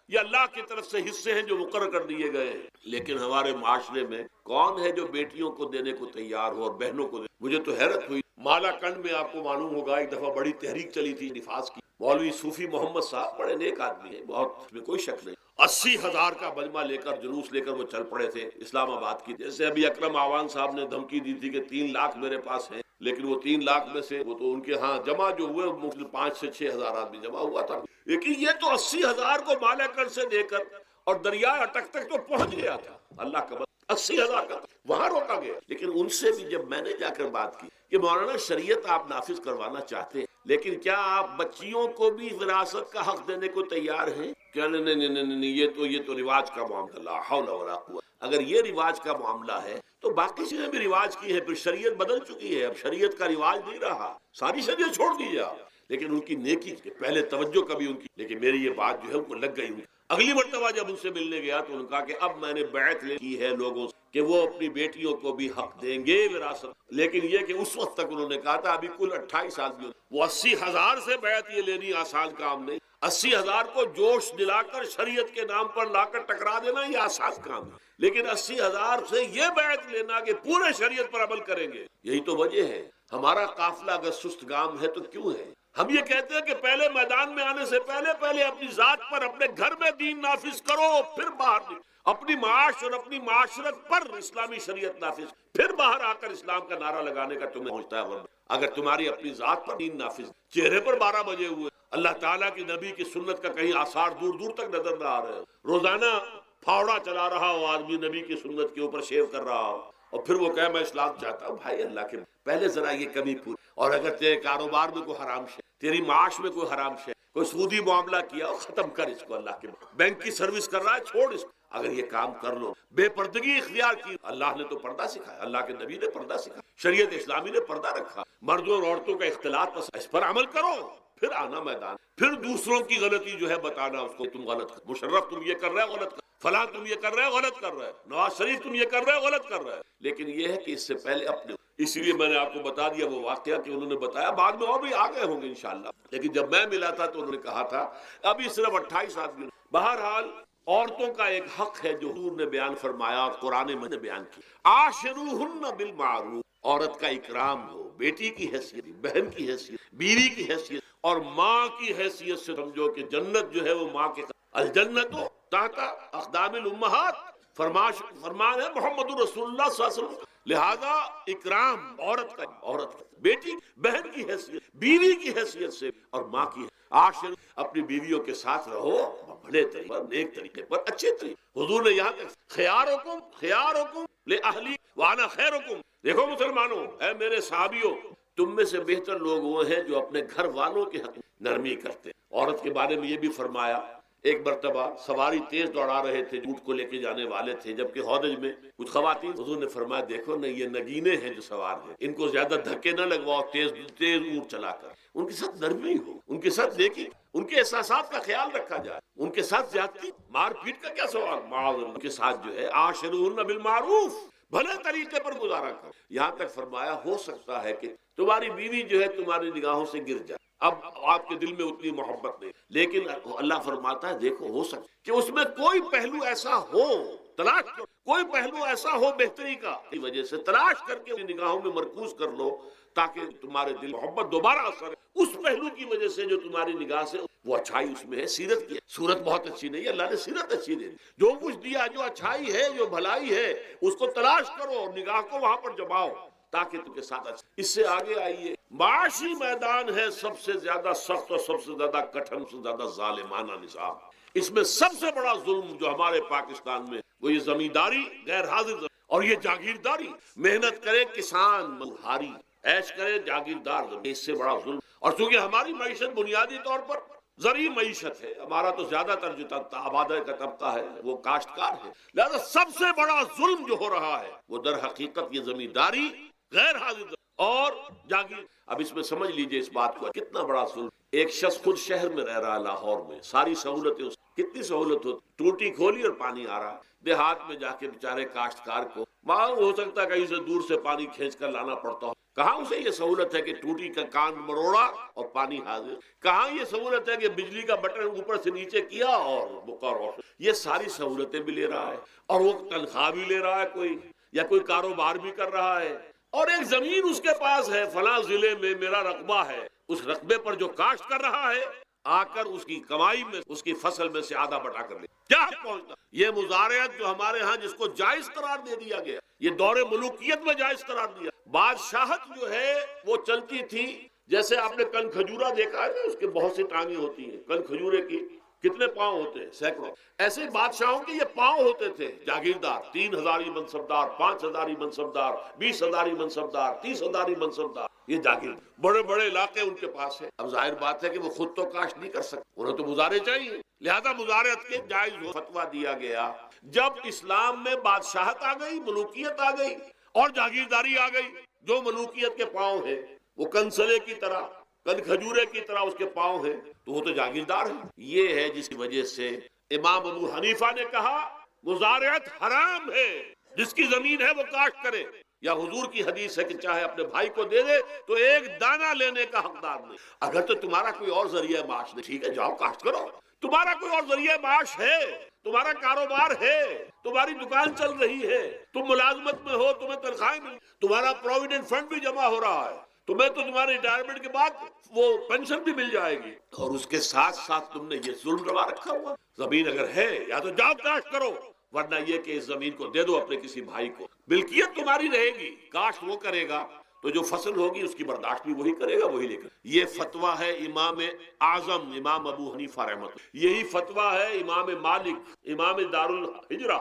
یہ اللہ کی طرف سے حصے ہیں جو مقرر کر دیے گئے ہیں. لیکن ہمارے معاشرے میں کون ہے جو بیٹیوں کو دینے کو تیار ہو اور بہنوں کو مجھے تو حیرت ہوئی. مالا کنڈ میں آپ کو معلوم ہوگا ایک دفعہ بڑی تحریک چلی تھی نفاذ کی. مولوی صوفی محمد صاحب بڑے نیک آدمی ہیں، بہت، اس میں کوئی شک نہیں. 80,000 کا مجمع لے کر جلوس لے کر وہ چل پڑے تھے اسلام آباد کی. جیسے ابھی اکرم آوان صاحب نے دھمکی دی تھی کہ 3 لاکھ میرے پاس ہیں، لیکن وہ 3 لاکھ میں سے وہ تو ان کے ہاں جمع جو ہوئے مختلف 5 سے 6 ہزار آدمی جمع ہوا تھا. لیکن یہ تو 80,000 کو مالا کنڈ سے دے کر اور دریائے اٹک تک تو پہنچ گیا تھا. اللہ کا 80,000 کا وہاں روکا گیا. لیکن ان سے بھی جب میں نے جا کر بات کی کہ مولانا شریعت آپ نافذ کروانا چاہتے ہیں لیکن کیا آپ بچیوں کو بھی وراثت کا حق دینے کو تیار ہیں؟ کیا نہیں، یہ تو رواج کا معاملہ، لا حول ولا قوت. اگر یہ رواج کا معاملہ ہے تو باقی چیزیں بھی رواج کی ہے. پھر شریعت بدل چکی ہے، اب شریعت کا رواج نہیں رہا، ساری شریعت چھوڑ دیجیے آپ. لیکن ان کی نیکی کے پہلے توجہ کبھی ان کی، لیکن میری یہ بات جو ہے ان کو لگ گئی. اگلی مرتبہ جب ان سے ملنے گیا تو انہوں نے کہا کہ اب میں نے بیعت کی ہے لوگوں سے کہ وہ اپنی بیٹیوں کو بھی حق دیں گے وراثت. لیکن یہ کہ اس وقت تک انہوں نے کہا تھا ابھی کل 28 آدمی، وہ 80,000 سے بیعت یہ لینی آسان کام نہیں. 80,000 کو جوش دلا کر شریعت کے نام پر لا کر ٹکرا دینا یہ آسان کام ہے، لیکن 80,000 سے یہ بیعت لینا کہ پورے شریعت پر عمل کریں گے، یہی تو وجہ ہے۔ ہمارا قافلہ اگر سست گام ہے تو کیوں ہے؟ ہم یہ کہتے ہیں کہ پہلے میدان میں آنے سے پہلے اپنی ذات پر، اپنے گھر میں دین نافذ کرو، پھر باہر نکلو، اپنی معاش اور اپنی معاشرت پر اسلامی شریعت نافذ، پھر باہر آ کر اسلام کا نعرہ لگانے کا تمہیں پہنچتا ہے۔ اگر تمہاری اپنی ذات پر دین نافذ، چہرے پر 12 بجے ہوئے، اللہ تعالیٰ کی نبی کی سنت کا کہیں آثار دور دور تک نظر نہ آ رہے ہو، روزانہ پھاوڑا چلا رہا ہو آدمی، نبی کی سنت کے اوپر شیو کر رہا ہو، اور پھر وہ کہے میں اسلام چاہتا ہوں، بھائی اللہ کے پہلے ذرا یہ کمی پوری۔ اور اگر تیرے کاروبار میں کوئی حرام شے، تیری معاش میں کوئی حرام شے، کوئی سودی معاملہ کیا ہو، ختم کر اس کو، اللہ کے بینک کی سروس کر رہا ہے چھوڑ اس کو، اگر یہ کام کر لو، بے پردگی اختیار کی۔ اللہ نے تو پردہ سکھایا، اللہ کے نبی نے پردہ سکھایا، شریعت اسلامی نے پردہ رکھا، مردوں اور عورتوں کا اختلاط اس پر عمل کرو، پھر آنا میدان، پھر دوسروں کی غلطی جو ہے بتانا اس کو، تم غلط کر، مشرف تم یہ کر رہے ہو غلط کر، فلاں تم یہ کر رہے ہو غلط کر رہے ہو، نواز شریف تم یہ کر رہے ہو غلط کر رہے ہو۔ لیکن یہ ہے کہ اس سے پہلے اپنے، اسی لیے میں نے آپ کو بتا دیا وہ واقعہ کہ انہوں نے بتایا، بعد میں اور بھی آگے ہوں گے انشاءاللہ، لیکن جب میں ملا تھا تو انہوں نے کہا تھا ابھی صرف 28 آدمی۔ بہرحال عورتوں کا ایک حق ہے جو حضور نے بیان فرمایا اور قرآن میں نے بیان کیا، عاشروہن بالمعروف، عورت کا اکرام ہو، بیٹی کی حیثیت، بہن کی حیثیت، بیوی کی حیثیت اور ماں کی حیثیت سے سمجھو کہ جنت جو ہے وہ ماں کے الجنت تحت اقدام الامہات، فرمان ہے محمد رسول اللہ صلی اللہ علیہ وسلم۔ لہذا اکرام عورت کا، بیٹی بہن کی حیثیت، بیوی کی حیثیت سے اور ماں کی، عاشر اپنی بیویوں کے ساتھ رہو بڑے طریقے پر، نیک طریقے پر، اچھے طریقے۔ حضور نے یہاں تک خیارکم لأہلی وانا خیرکم، دیکھو مسلمانوں، اے میرے صحابیوں، تم میں سے بہتر لوگ وہ ہیں جو اپنے گھر والوں کے حق نرمی کرتے ہیں۔ عورت کے بارے میں یہ بھی فرمایا، ایک مرتبہ سواری تیز دوڑا رہے تھے، اونٹ کو لے کے جانے والے تھے، جبکہ ہودج میں کچھ خواتین، حضور نے فرمایا دیکھو نا یہ نگینے ہیں جو سوار ہیں، ان کو زیادہ دھکے نہ لگواؤ تیز اونٹ چلا کر، ان کے ساتھ نرمی ہو، ان کے ساتھ دیکھی، ان کے احساسات کا خیال رکھا جائے، ان کے ساتھ زیادتی مار پیٹ کا کیا سوال، معاذ اللہ، ان کے ساتھ جو ہے عاشروہن بالمعروف، بھلے طریقے پر گزارا کرو۔ یہاں تک فرمایا ہو سکتا ہے کہ تمہاری بیوی جو ہے تمہاری نگاہوں سے گر جائے، اب آپ کے دل میں اتنی محبت نہیں، لیکن اللہ فرماتا ہے دیکھو ہو سکتا کہ اس میں کوئی پہلو ایسا ہو، تلاش کرو، کوئی پہلو ایسا ہو بہتری کا، اس وجہ سے تلاش کر کے اپنی نگاہوں میں مرکوز کر لو تاکہ تمہارے دل محبت دوبارہ اثر ہے اس پہلو کی وجہ سے جو تمہاری نگاہ سے وہ اچھائی اس میں ہے۔ سیرت کی صورت بہت اچھی نہیں ہے، اللہ نے سیرت اچھی دے دی، جو کچھ دیا، جو اچھائی ہے، جو بھلائی ہے، اس کو تلاش کرو اور نگاہ کو وہاں پر جماؤ تاکہ تم کے ساتھ اچھا۔ اس سے آگے آئیے، معاشی میدان ہے سب سے زیادہ سخت اور سب سے زیادہ کٹھن، سب سے زیادہ ظالمانہ نظام۔ اس میں سب سے بڑا ظلم جو ہمارے پاکستان میں وہ یہ زمینداری، غیر حاضر اور یہ جاگیرداری، محنت کرے کسان مزدوری، عیش کرے جاگیردار، اس سے بڑا ظلم۔ اور چونکہ ہماری معیشت بنیادی طور پر زرعی معیشت ہے، ہمارا تو زیادہ تر جو آبادی کا طبقہ ہے وہ کاشتکار ہے، لہذا سب سے بڑا ظلم جو ہو رہا ہے وہ در حقیقت یہ زمینداری، غیر حاضر اور جاگیر۔ اب اس میں سمجھ لیجئے اس بات کو، کتنا بڑا ظلم۔ ایک شخص خود شہر میں رہ رہا ہے، لاہور میں، ساری سہولتیں، کتنی سہولت ہوتی، ٹوٹی کھولی اور پانی آ رہا، دیہات میں جا کے بیچارے کاشتکار کو وہاں ہو سکتا ہے کہیں سے دور سے پانی کھینچ کر لانا پڑتا ہو، کہاں اسے یہ سہولت ہے کہ ٹوٹی کا کان مروڑا اور پانی حاضر، کہاں یہ سہولت ہے کہ بجلی کا بٹن اوپر سے نیچے کیا اور روشن، یہ ساری سہولتیں بھی لے رہا ہے اور وہ تنخواہ بھی لے رہا ہے کوئی، یا کوئی کاروبار بھی کر رہا ہے، اور ایک زمین اس کے پاس ہے، فلاں ضلع میں میرا رقبہ ہے، اس رقبے پر جو کاشت کر رہا ہے آ کر اس کی کمائی میں، اس کی فصل میں سے آدھا بٹا کر لے، کیا پہنچتا؟ یہ مزارعت جو ہمارے ہاں جس کو جائز قرار دے دیا گیا، یہ دور ملوکیت میں جائز قرار دیا، بادشاہت جو ہے وہ چلتی تھی، جیسے آپ نے کن کھجورا دیکھا ہے نا، اس کے بہت سی ٹانگیں ہوتی ہیں، کن کھجورے کی کتنے پاؤں ہوتے ہیں؟ سینکڑوں۔ ایسے بادشاہوں کے یہ پاؤں ہوتے تھے، جاگیردار، 3,000 منصبدار، 5,000 منصبدار، 20,000 منصبدار، 30,000 منصبدار، یہ جاگیر، بڑے بڑے علاقے ان کے پاس ہیں۔ اب ظاہر بات ہے کہ وہ خود تو کاشت نہیں کر سکتے، انہیں تو مزارع چاہیے، لہذا مزارعت کے جائز ہو فتویٰ دیا گیا۔ جب اسلام میں بادشاہت آ گئی، ملوکیت آ گئی اور جاگیرداری آ گئی، جو ملوکیت کے پاؤں ہیں وہ کنسلے کی طرح، کن کھجورے کی طرح اس کے پاؤں ہیں، تو وہ تو جاگیردار ہے۔ یہ ہے جس کی وجہ سے امام ابو حنیفہ نے کہا مزارعت حرام ہے، جس کی زمین ہے وہ کاشت کرے، یا حضور کی حدیث ہے کہ چاہے اپنے بھائی کو دے دے تو ایک دانہ لینے کا حقدار نہیں۔ اگر تو تمہارا کوئی اور ذریعہ معاش نہیں، ٹھیک ہے جاؤ کاشت کرو، تمہارا کوئی اور ذریعہ معاش ہے، تمہارا کاروبار ہے، تمہاری دکان چل رہی ہے، تم ملازمت میں ہو، تمہیں تنخواہیں مل، تمہارا پروویڈنٹ فنڈ بھی جمع ہو رہا ہے، تمہیں تو تمہارے ریٹائرمنٹ کے بعد وہ پینشن بھی مل جائے گی، اور اس کے ساتھ ساتھ تم نے یہ ظلم روا رکھا ہوا۔ زمین اگر ہے یا تو جاؤ کاشت کرو، ورنہ یہ کہ اس زمین کو دے دو اپنے کسی بھائی کو، ملکیت تمہاری رہے گی، کاشت وہ کرے گا تو جو فصل ہوگی اس کی برداشت بھی وہی کرے گا، وہی لے کر۔ یہ فتویٰ ہے امام اعظم امام ابو حنیفہ رحمۃ اللہ، یہی فتویٰ ہے امام مالک امام دار الحجرہ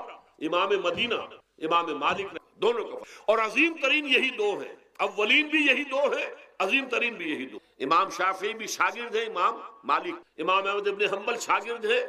امام مدینہ امام مالک دونوں کا، اور عظیم ترین یہی دو ہیں، اولین بھی یہی دو ہیں، عظیم ترین بھی یہی دو۔ امام شافعی بھی شاگرد ہیں امام مالک، امام احمد ابن حنبل شاگرد ہے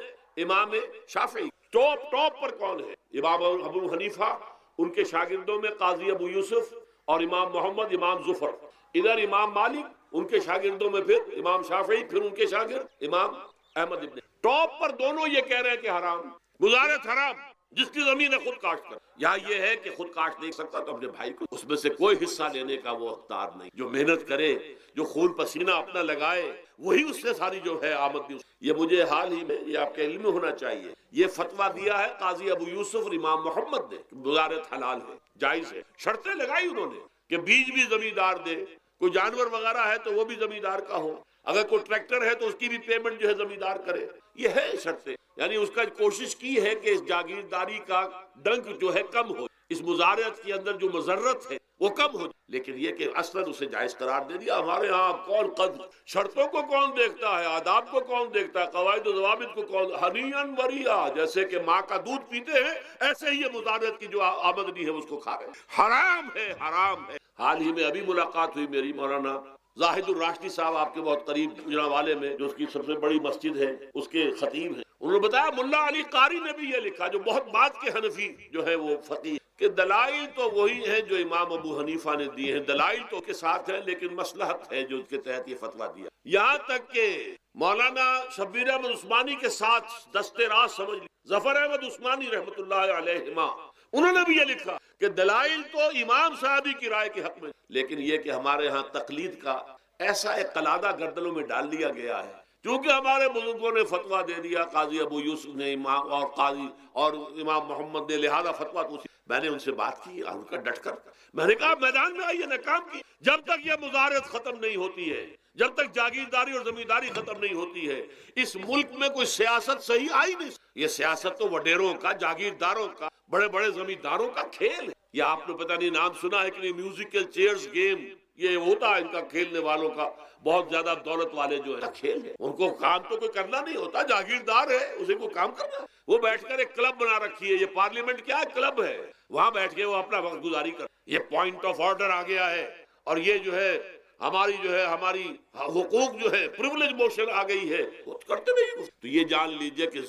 امام شافعی۔ ٹاپ پر کون ہے؟ امام ابو حنیفہ، ان کے شاگردوں میں قاضی ابو یوسف اور امام محمد امام ظفر، ادھر امام مالک، ان کے شاگردوں میں پھر امام شافعی، پھر ان کے شاگرد امام احمد ابن۔ ٹاپ پر دونوں یہ کہہ رہے ہیں کہ حرام، مزارعت حرام، جس کی زمین ہے خود کاشت کر۔ یہاں یہ ہے کہ خود کاشت نہیں سکتا تو اپنے بھائی کو اس میں سے کوئی حصہ لینے کا وہ اختیار نہیں۔ جو محنت کرے، جو خون پسینہ اپنا لگائے، وہی اس سے ساری جو ہے آمدنی۔ یہ مجھے حال ہی میں، یہ آپ کے علم میں ہونا چاہیے، یہ فتویٰ دیا ہے قاضی ابو یوسف اور امام محمد نے، مزارعت حلال ہے، جائز ہے۔ شرطیں لگائی انہوں نے کہ بیج بھی زمیندار دے، کوئی جانور وغیرہ ہے تو وہ بھی زمیندار کا ہو، اگر کوئی ٹریکٹر ہے تو اس کی بھی پیمنٹ جو ہے زمیندار کرے، یہ ہے شرطیں۔ یعنی اس کا کوشش کی ہے کہ اس جاگیرداری کا ڈنک جو ہے کم ہو، اس مزارعت کے اندر جو مضرت ہے وہ کم ہو، لیکن یہ کہ اصلاً اسے جائز قرار دے دیا۔ ہمارے ہاں کون قدر، شرطوں کو کون دیکھتا ہے، آداب کو کون دیکھتا ہے، قواعد و ضوابط کو کون، ہنیئن وریا، جیسے کہ ماں کا دودھ پیتے ہیں ایسے ہی یہ مزارعت کی جو آمدنی ہے اس کو کھا رہے ہیں۔ حرام ہے، حرام ہے۔ حال ہی میں ابھی ملاقات ہوئی میری مولانا زاہد الراشدی صاحب، آپ کے بہت قریب گوجرانوالے میں، جو اس کی سب سے بڑی مسجد ہے، اس کے خطیب ہیں۔ انہوں نے بتایا ملا علی قاری نے بھی یہ لکھا، جو بہت بعد کے حنفی جو ہے وہ فقیہ، کہ دلائل تو وہی ہیں جو امام ابو حنیفہ نے دیے ہیں، دلائل تو کے ساتھ ہیں، لیکن مصلحت ہے جو اس کے تحت یہ فتویٰ دیا۔ یہاں تک کہ مولانا شبیر احمد عثمانی کے ساتھ دستے راست سمجھ لی، ظفر احمد عثمانی رحمۃ اللہ علیہما، انہوں نے بھی یہ لکھا کہ دلائل تو امام صاحبی کی رائے کے حق میں، لیکن یہ کہ ہمارے ہاں تقلید کا ایسا ایک قلادہ گردنوں میں ڈال دیا گیا ہے، کیونکہ ہمارے بزرگوں نے فتویٰ دے دیا، قاضی ابو یوسف نے، امام اور قاضی اور امام محمد نے، لہذا فتویٰ تو میں نے ان سے بات کی، ان کا ڈٹ کر میں نے کہا میدان میں آئیے، ناکام کی، جب تک یہ مزارعت ختم نہیں ہوتی ہے، جب تک جاگیرداری اور زمینداری ختم نہیں ہوتی ہے، اس ملک میں کوئی سیاست صحیح آئی نہیں۔ یہ سیاست تو وڈیروں کا، جاگیرداروں کا، بڑے بڑے زمینداروں کا کھیل ہے۔ یہ آپ نے پتہ نہیں نام سنا ہے کہ نہیں، میوزیکل چیئرز گیم، یہ ہوتا ہے ان کا کھیلنے والوں کا، بہت زیادہ دولت والے جو ہے کھیل ہے، ان کو کام تو کوئی کرنا نہیں ہوتا، جاگیردار ہے اسے کوئی کام کرنا ہے، وہ بیٹھ کر ایک کلب بنا رکھی ہے، یہ پارلیمنٹ کیا ہے، کلب ہے، وہاں بیٹھ کے وہ اپنا وقت گزاری کر۔ یہ پوائنٹ آف آرڈر آ گیا ہے، اور یہ جو ہے ہماری حقوق جو ہے پریولیج موشن آ گئی ہے، وہ کرتے نہیں۔ تو یہ جان لیجئے کہ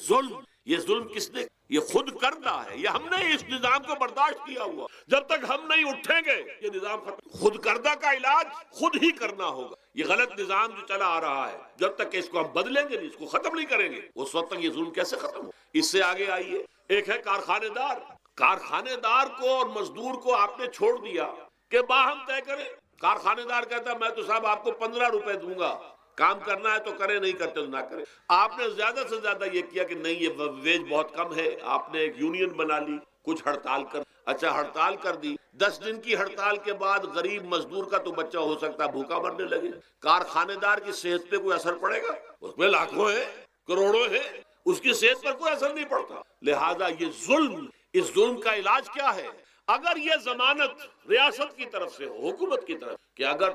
یہ ظلم کس نے، یہ خود کردہ ہے، یہ ہم نے اس نظام کو برداشت کیا ہوا، جب تک ہم نہیں اٹھیں گے یہ نظام ختم۔ خود کردہ کا علاج خود ہی کرنا ہوگا۔ یہ غلط نظام جو چلا آ رہا ہے، جب تک کہ اس کو ہم بدلیں گے نہیں، اس کو ختم نہیں کریں گے، اس وقت تک یہ ظلم کیسے ختم ہو۔ اس سے آگے آئیے، ایک ہے کارخانے دار کو اور مزدور کو آپ نے چھوڑ دیا کہ باہم طے کریں۔ کارخانے دار کہتا ہے میں تو صاحب آپ کو 15 روپے دوں گا، کام کرنا ہے تو کرے، نہیں کرتے تو نہ کرے۔ آپ نے زیادہ سے زیادہ یہ کیا کہ نہیں، یہ ویج بہت کم ہے، آپ نے ایک یونین بنا لی، کچھ ہڑتال کر، اچھا ہڑتال کر دی، 10 دن کی ہڑتال کے بعد غریب مزدور کا تو بچہ ہو سکتا ہے بھوکا مرنے لگے، کارخانے دار کی صحت پہ کوئی اثر پڑے گا؟ اس میں لاکھوں ہیں، کروڑوں ہیں، اس کی صحت پر کوئی اثر نہیں پڑتا۔ لہذا یہ ظلم، اس ظلم کا علاج کیا ہے؟ اگر یہ ضمانت ریاست کی طرف سے ہو، حکومت کی طرف، کہ اگر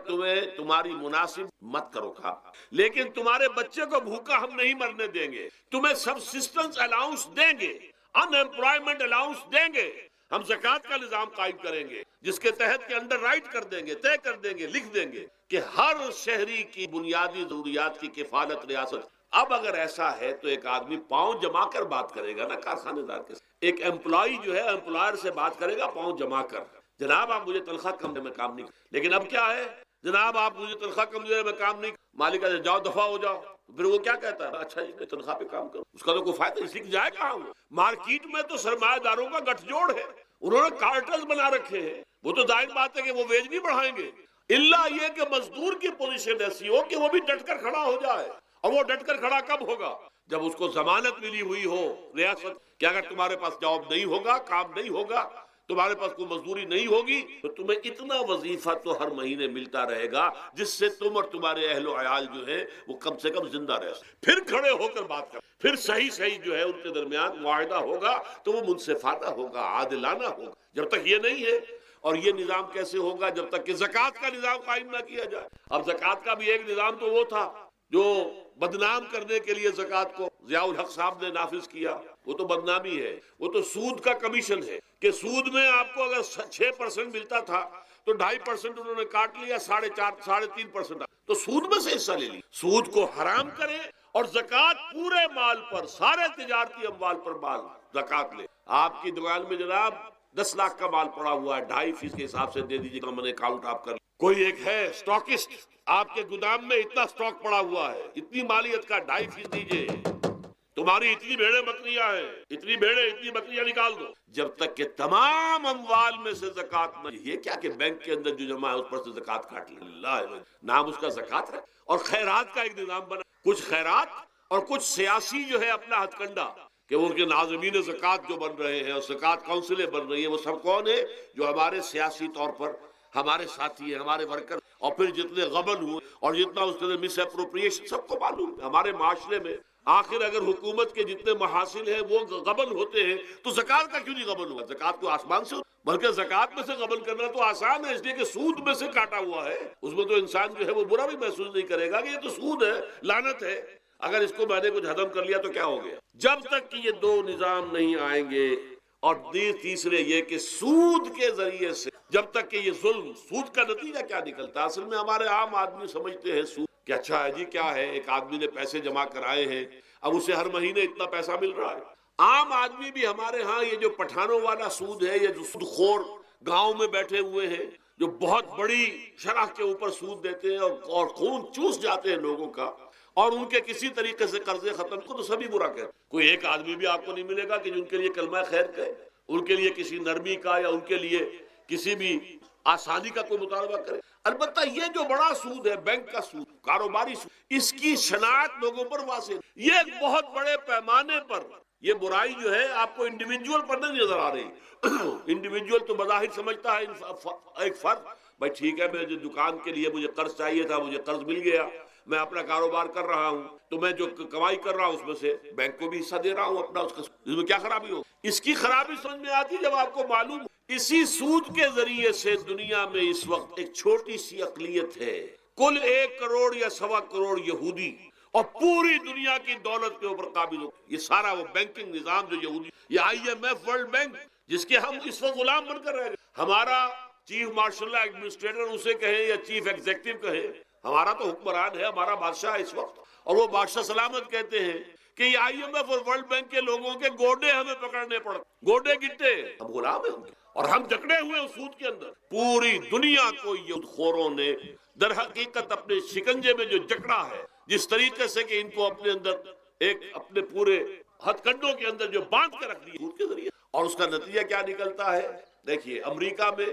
تمہاری مناسب مت کرو کھا، لیکن تمہارے بچے کو بھوکا ہم نہیں مرنے دیں گے، تمہیں سبسسٹنس الاؤنس دیں گے، ان ایمپلائمنٹ الاؤنس دیں گے، ہم زکوٰۃ کا نظام قائم کریں گے، جس کے تحت کے انڈر رائٹ کر دیں گے، طے کر دیں گے، لکھ دیں گے کہ ہر شہری کی بنیادی ضروریات کی کفالت ریاست۔ اب اگر ایسا ہے تو ایک آدمی پاؤں جما کر بات کرے گا نا کارخانے دار کے ساتھ، ایک امپلائی جو ہے امپلائر سے بات کرے گا پاؤں جما کر، جناب آپ مجھے تنخواہ کم دے میں کام نہیں، لیکن اب کیا ہے، جناب آپ مجھے تنخواہ کم دے میں کام نہیں، مالک کہتے جاؤ دفعہ ہو جاؤ، پھر وہ کیا کہتا ہے، اچھا جی میں تنخواہ پہ کام کروں، اس کا تو کوئی فائدہ نہیں، سیکھ جائے کہاں وہ۔ مارکیٹ میں تو سرمایہ داروں کا گٹھ جوڑ ہے، انہوں نے کارٹلز بنا رکھے ہیں، وہ تو ظاہر بات ہے کہ وہ ویج نہیں بڑھائیں گے، الا یہ کہ مزدور کی پوزیشن ایسی ہو کہ وہ بھی ڈٹ کر کھڑا ہو جائے. اور وہ ڈٹ کر کھڑا کب ہوگا؟ جب اس کو ضمانت ملی ہوئی ہو ریاست کہ اگر تمہارے پاس جاب نہیں ہوگا، کام نہیں ہوگا، تمہارے پاس کوئی مزدوری نہیں ہوگی، تو تمہیں اتنا وظیفہ تو ہر مہینے ملتا رہے گا جس سے تم اور تمہارے اہل و عیال جو ہے وہ کم سے کم زندہ رہ سکتے. پھر کھڑے ہو کر بات کر، پھر صحیح جو ہے ان کے درمیان معاہدہ ہوگا تو وہ منصفانہ ہوگا، عادلانہ ہوگا. جب تک یہ نہیں ہے، اور یہ نظام کیسے ہوگا جب تک کہ زکوٰۃ کا نظام قائم نہ کیا جائے. اب زکوٰۃ کا بھی ایک نظام تو وہ تھا جو بدنام کرنے کے لیے زکوٰۃ کو ضیاء الحق صاحب نے نافذ کیا، وہ تو بدنامی ہے، وہ تو سود کا کمیشن ہے کہ سود میں آپ کو اگر 6% ملتا تھا تو 2.5% انہوں نے کاٹ لیا، 4.5-3.5% تو سود میں سے حصہ لے لی. سود کو حرام کرے اور زکوٰۃ پورے مال پر، سارے تجارتی اموال پر مال زکوٰۃ لے. آپ کی دکان میں جناب 10 لاکھ کا مال پڑا ہوا ہے، 2.5% کے حساب سے دے دیجیے گا، میں نے اکاؤنٹ آپ کر. کوئی ایک ہے سٹاکسٹ، آپ کے گودام میں اتنا سٹاک پڑا ہوا ہے، اتنی مالیت کا 2.5% دیجیے، تمہاری اتنی بھیڑیں بکریاں ہیں، اتنی بھیڑیں اتنی بکریاں نکال دو. جب تک کہ تمام اموال میں سے زکوٰۃ نہ، یہ کیا کہ بینک کے اندر جو جمع ہے اس پر سے زکوٰۃ کاٹ لیں، اللہ نام اس کا زکوٰۃ ہے. اور خیرات کا ایک نظام بنا، کچھ خیرات اور کچھ سیاسی جو ہے اپنا ہتھ کنڈا کہ ان کے ناظمین زکوٰۃ جو بن رہے ہیں اور زکوٰۃ کونسلیں بن رہی ہیں، وہ سب کون ہے؟ جو ہمارے سیاسی طور پر ہمارے ساتھی ہیں، ہمارے ورکر. اور پھر جتنے غبن ہوئے اور جتنا اس کے مس اپروپریشن سب کو معلوم ہے ہمارے معاشرے میں. آخر اگر حکومت کے جتنے محاصل ہیں وہ غبن ہوتے ہیں تو زکوٰۃ کا کیوں نہیں غبن ہوا؟ زکوٰۃ کو آسمان سے، بلکہ زکوٰۃ میں سے غبن کرنا تو آسان ہے، اس لیے کہ سود میں سے کاٹا ہوا ہے. اس میں تو انسان جو ہے وہ برا بھی محسوس نہیں کرے گا کہ یہ تو سود ہے، لعنت ہے، اگر اس کو میں نے کچھ ہضم کر لیا تو کیا ہو گیا. جب تک کہ یہ دو نظام نہیں آئیں گے، اور تیسرے یہ کہ سود کے ذریعے سے جب تک کہ یہ ظلم، سود کا نتیجہ کیا نکلتا ہے؟ اصل میں ہمارے عام آدمی سمجھتے ہیں سود کہ اچھا ہے جی، کیا ہے، ایک آدمی نے پیسے جمع کرائے ہیں، اب اسے ہر مہینے اتنا پیسہ مل رہا ہے. عام آدمی بھی ہمارے ہاں یہ جو پٹھانوں والا سود ہے، یہ جو سود خور گاؤں میں بیٹھے ہوئے ہیں جو بہت بڑی شرح کے اوپر سود دیتے ہیں اور خون چوس جاتے ہیں لوگوں کا، اور ان کے کسی طریقے سے قرضے ختم کو، تو سبھی برا کہتے. کوئی ایک آدمی بھی آپ کو نہیں ملے گا کہ جن کے لیے کلمہ خیر کہے، ان کے لیے کسی نرمی کا یا ان کے لیے کسی بھی آسانی کا کوئی مطالبہ کرے. البتہ یہ جو بڑا سود ہے، بینک کا سود، کاروباری سود، اس کی شناخت لوگوں پر واضح. یہ ایک بہت بڑے پیمانے پر یہ برائی جو ہے آپ کو انڈیویجول پر نہیں نظر آ رہی. انڈیویجول تو بظاہر سمجھتا ہے ایک فرد، بھائی ٹھیک ہے، میں جو دکان کے لیے مجھے قرض چاہیے تھا، مجھے قرض مل گیا، میں اپنا کاروبار کر رہا ہوں، تو میں جو کمائی کر رہا ہوں اس میں سے بینک کو بھی حصہ دے رہا ہوں اپنا. اس میں کیا خرابی ہو؟ اس کی خرابی سمجھ میں آتی جب آپ کو معلوم اسی سود کے ذریعے سے دنیا میں اس وقت ایک چھوٹی سی اقلیت ہے، کل 1 کروڑ یا 1.25 کروڑ یہودی، اور پوری دنیا کی دولت کے اوپر قابل ہو. یہ سارا وہ بینکنگ نظام جو یہودی، یہ IMF ورلڈ بینک جس کے ہم اس وقت غلام بن کر رہ گئے. ہمارا چیف مارشل ایڈمنسٹریٹر اسے کہیں یا چیف ایگزیکٹو کہیں، ہمارا تو حکمران ہے، ہمارا بادشاہ ہے اس وقت، اور وہ بادشاہ سلامت کہتے ہیں کہ یہ IMF اور ورلڈ بینک کے لوگوں کے گوڈے ہمیں پکڑنے پڑتے، گوڈے گٹے، ہم غلام ہیں ان کے، اور ہم جکڑے ہوئے اس سود کے اندر. پوری دنیا کو یہ خوروں نے در حقیقت اپنے شکنجے میں جو جکڑا ہے، جس طریقے سے کہ ان کو اپنے اندر ایک اپنے پورے ہتھ کنڈوں کے اندر جو باندھ کے رکھ دی سود کے ذریعے. اور اس کا نتیجہ کیا نکلتا ہے؟ دیکھیے، امریکہ میں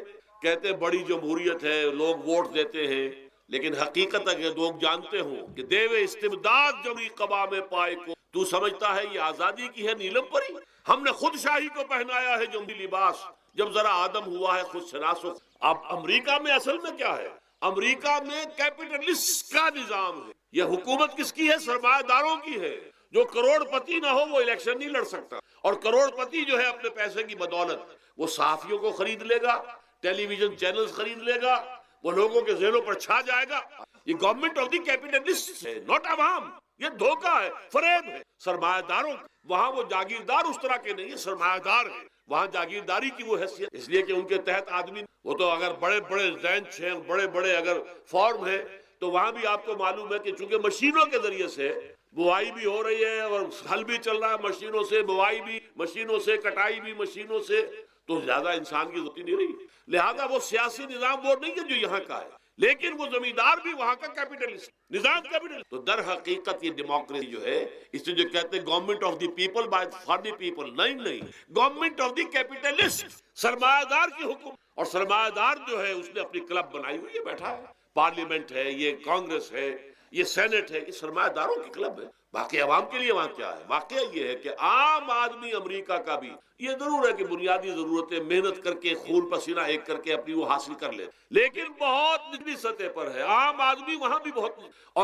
کہتے ہیں بڑی جمہوریت ہے، لوگ ووٹ دیتے ہیں، لیکن حقیقت اگر لوگ جانتے ہوں کہ دیوے استبداد جمعی قبا میں پائے کو، تو سمجھتا ہے یہ آزادی کی ہے نیلم پری. ہم نے خود شاہی کو پہنایا ہے جمہوری لباس، جب ذرا آدم ہوا ہے خود شناس. اب امریکہ میں اصل میں کیا ہے؟ امریکہ میں کیپٹلسٹ کا نظام ہے. یہ حکومت کس کی ہے؟ سرمایہ داروں کی ہے. جو کروڑ پتی نہ ہو وہ الیکشن نہیں لڑ سکتا، اور کروڑ پتی جو ہے اپنے پیسے کی بدولت وہ صحافیوں کو خرید لے گا، ٹیلی ویژن چینلز خرید لے گا، وہ لوگوں کے ذہنوں پر چھا جائے گا. یہ گورنمنٹ آف دی کیپٹلسٹ ہے، ناٹ عوام. یہ دھوکہ ہے، فریب ہے سرمایہ داروں کا. وہاں وہ جاگیردار اس طرح کے نہیں ہے، سرمایہ دار ہے. وہاں جاگیرداری کی وہ حیثیت، اس لیے کہ ان کے تحت آدمی، وہ تو اگر بڑے بڑے رینچ ہیں، بڑے بڑے اگر فارم ہیں، تو وہاں بھی آپ کو معلوم ہے کہ چونکہ مشینوں کے ذریعے سے بوائی بھی ہو رہی ہے اور ہل بھی چل رہا ہے مشینوں سے، بوائی بھی مشینوں سے، کٹائی بھی مشینوں سے، تو زیادہ انسان کی ضرورت نہیں رہی. لہذا وہ سیاسی نظام وہ نہیں ہے جو یہاں کا ہے، لیکن وہ زمیندار بھی وہاں کا کیپٹلسٹ نظام کیپٹلسٹ. تو در حقیقت یہ ڈیموکریسی جو ہے، اس سے جو کہتے ہیں government of the people by for the people, نہیں، گورنمنٹ آف دی کیپٹلسٹ، سرمایہ دار کی حکم. اور سرمایہ دار جو ہے اس نے اپنی کلب بنائی ہوئی ہے، بیٹھا ہے، پارلیمنٹ ہے، یہ کانگریس ہے، یہ سینٹ ہے، یہ سرمایہ داروں کی کلب ہے۔ باقی عوام کے لیے وہاں کیا ہے؟ واقعہ یہ ہے کہ عام آدمی امریکہ کا بھی یہ ضرور ہے کہ بنیادی ضرورتیں محنت کر کے خون پسینہ ایک کر کے اپنی وہ حاصل کر لے، لیکن بہت نچلی سطح پر ہے، عام آدمی وہاں بھی بہت اور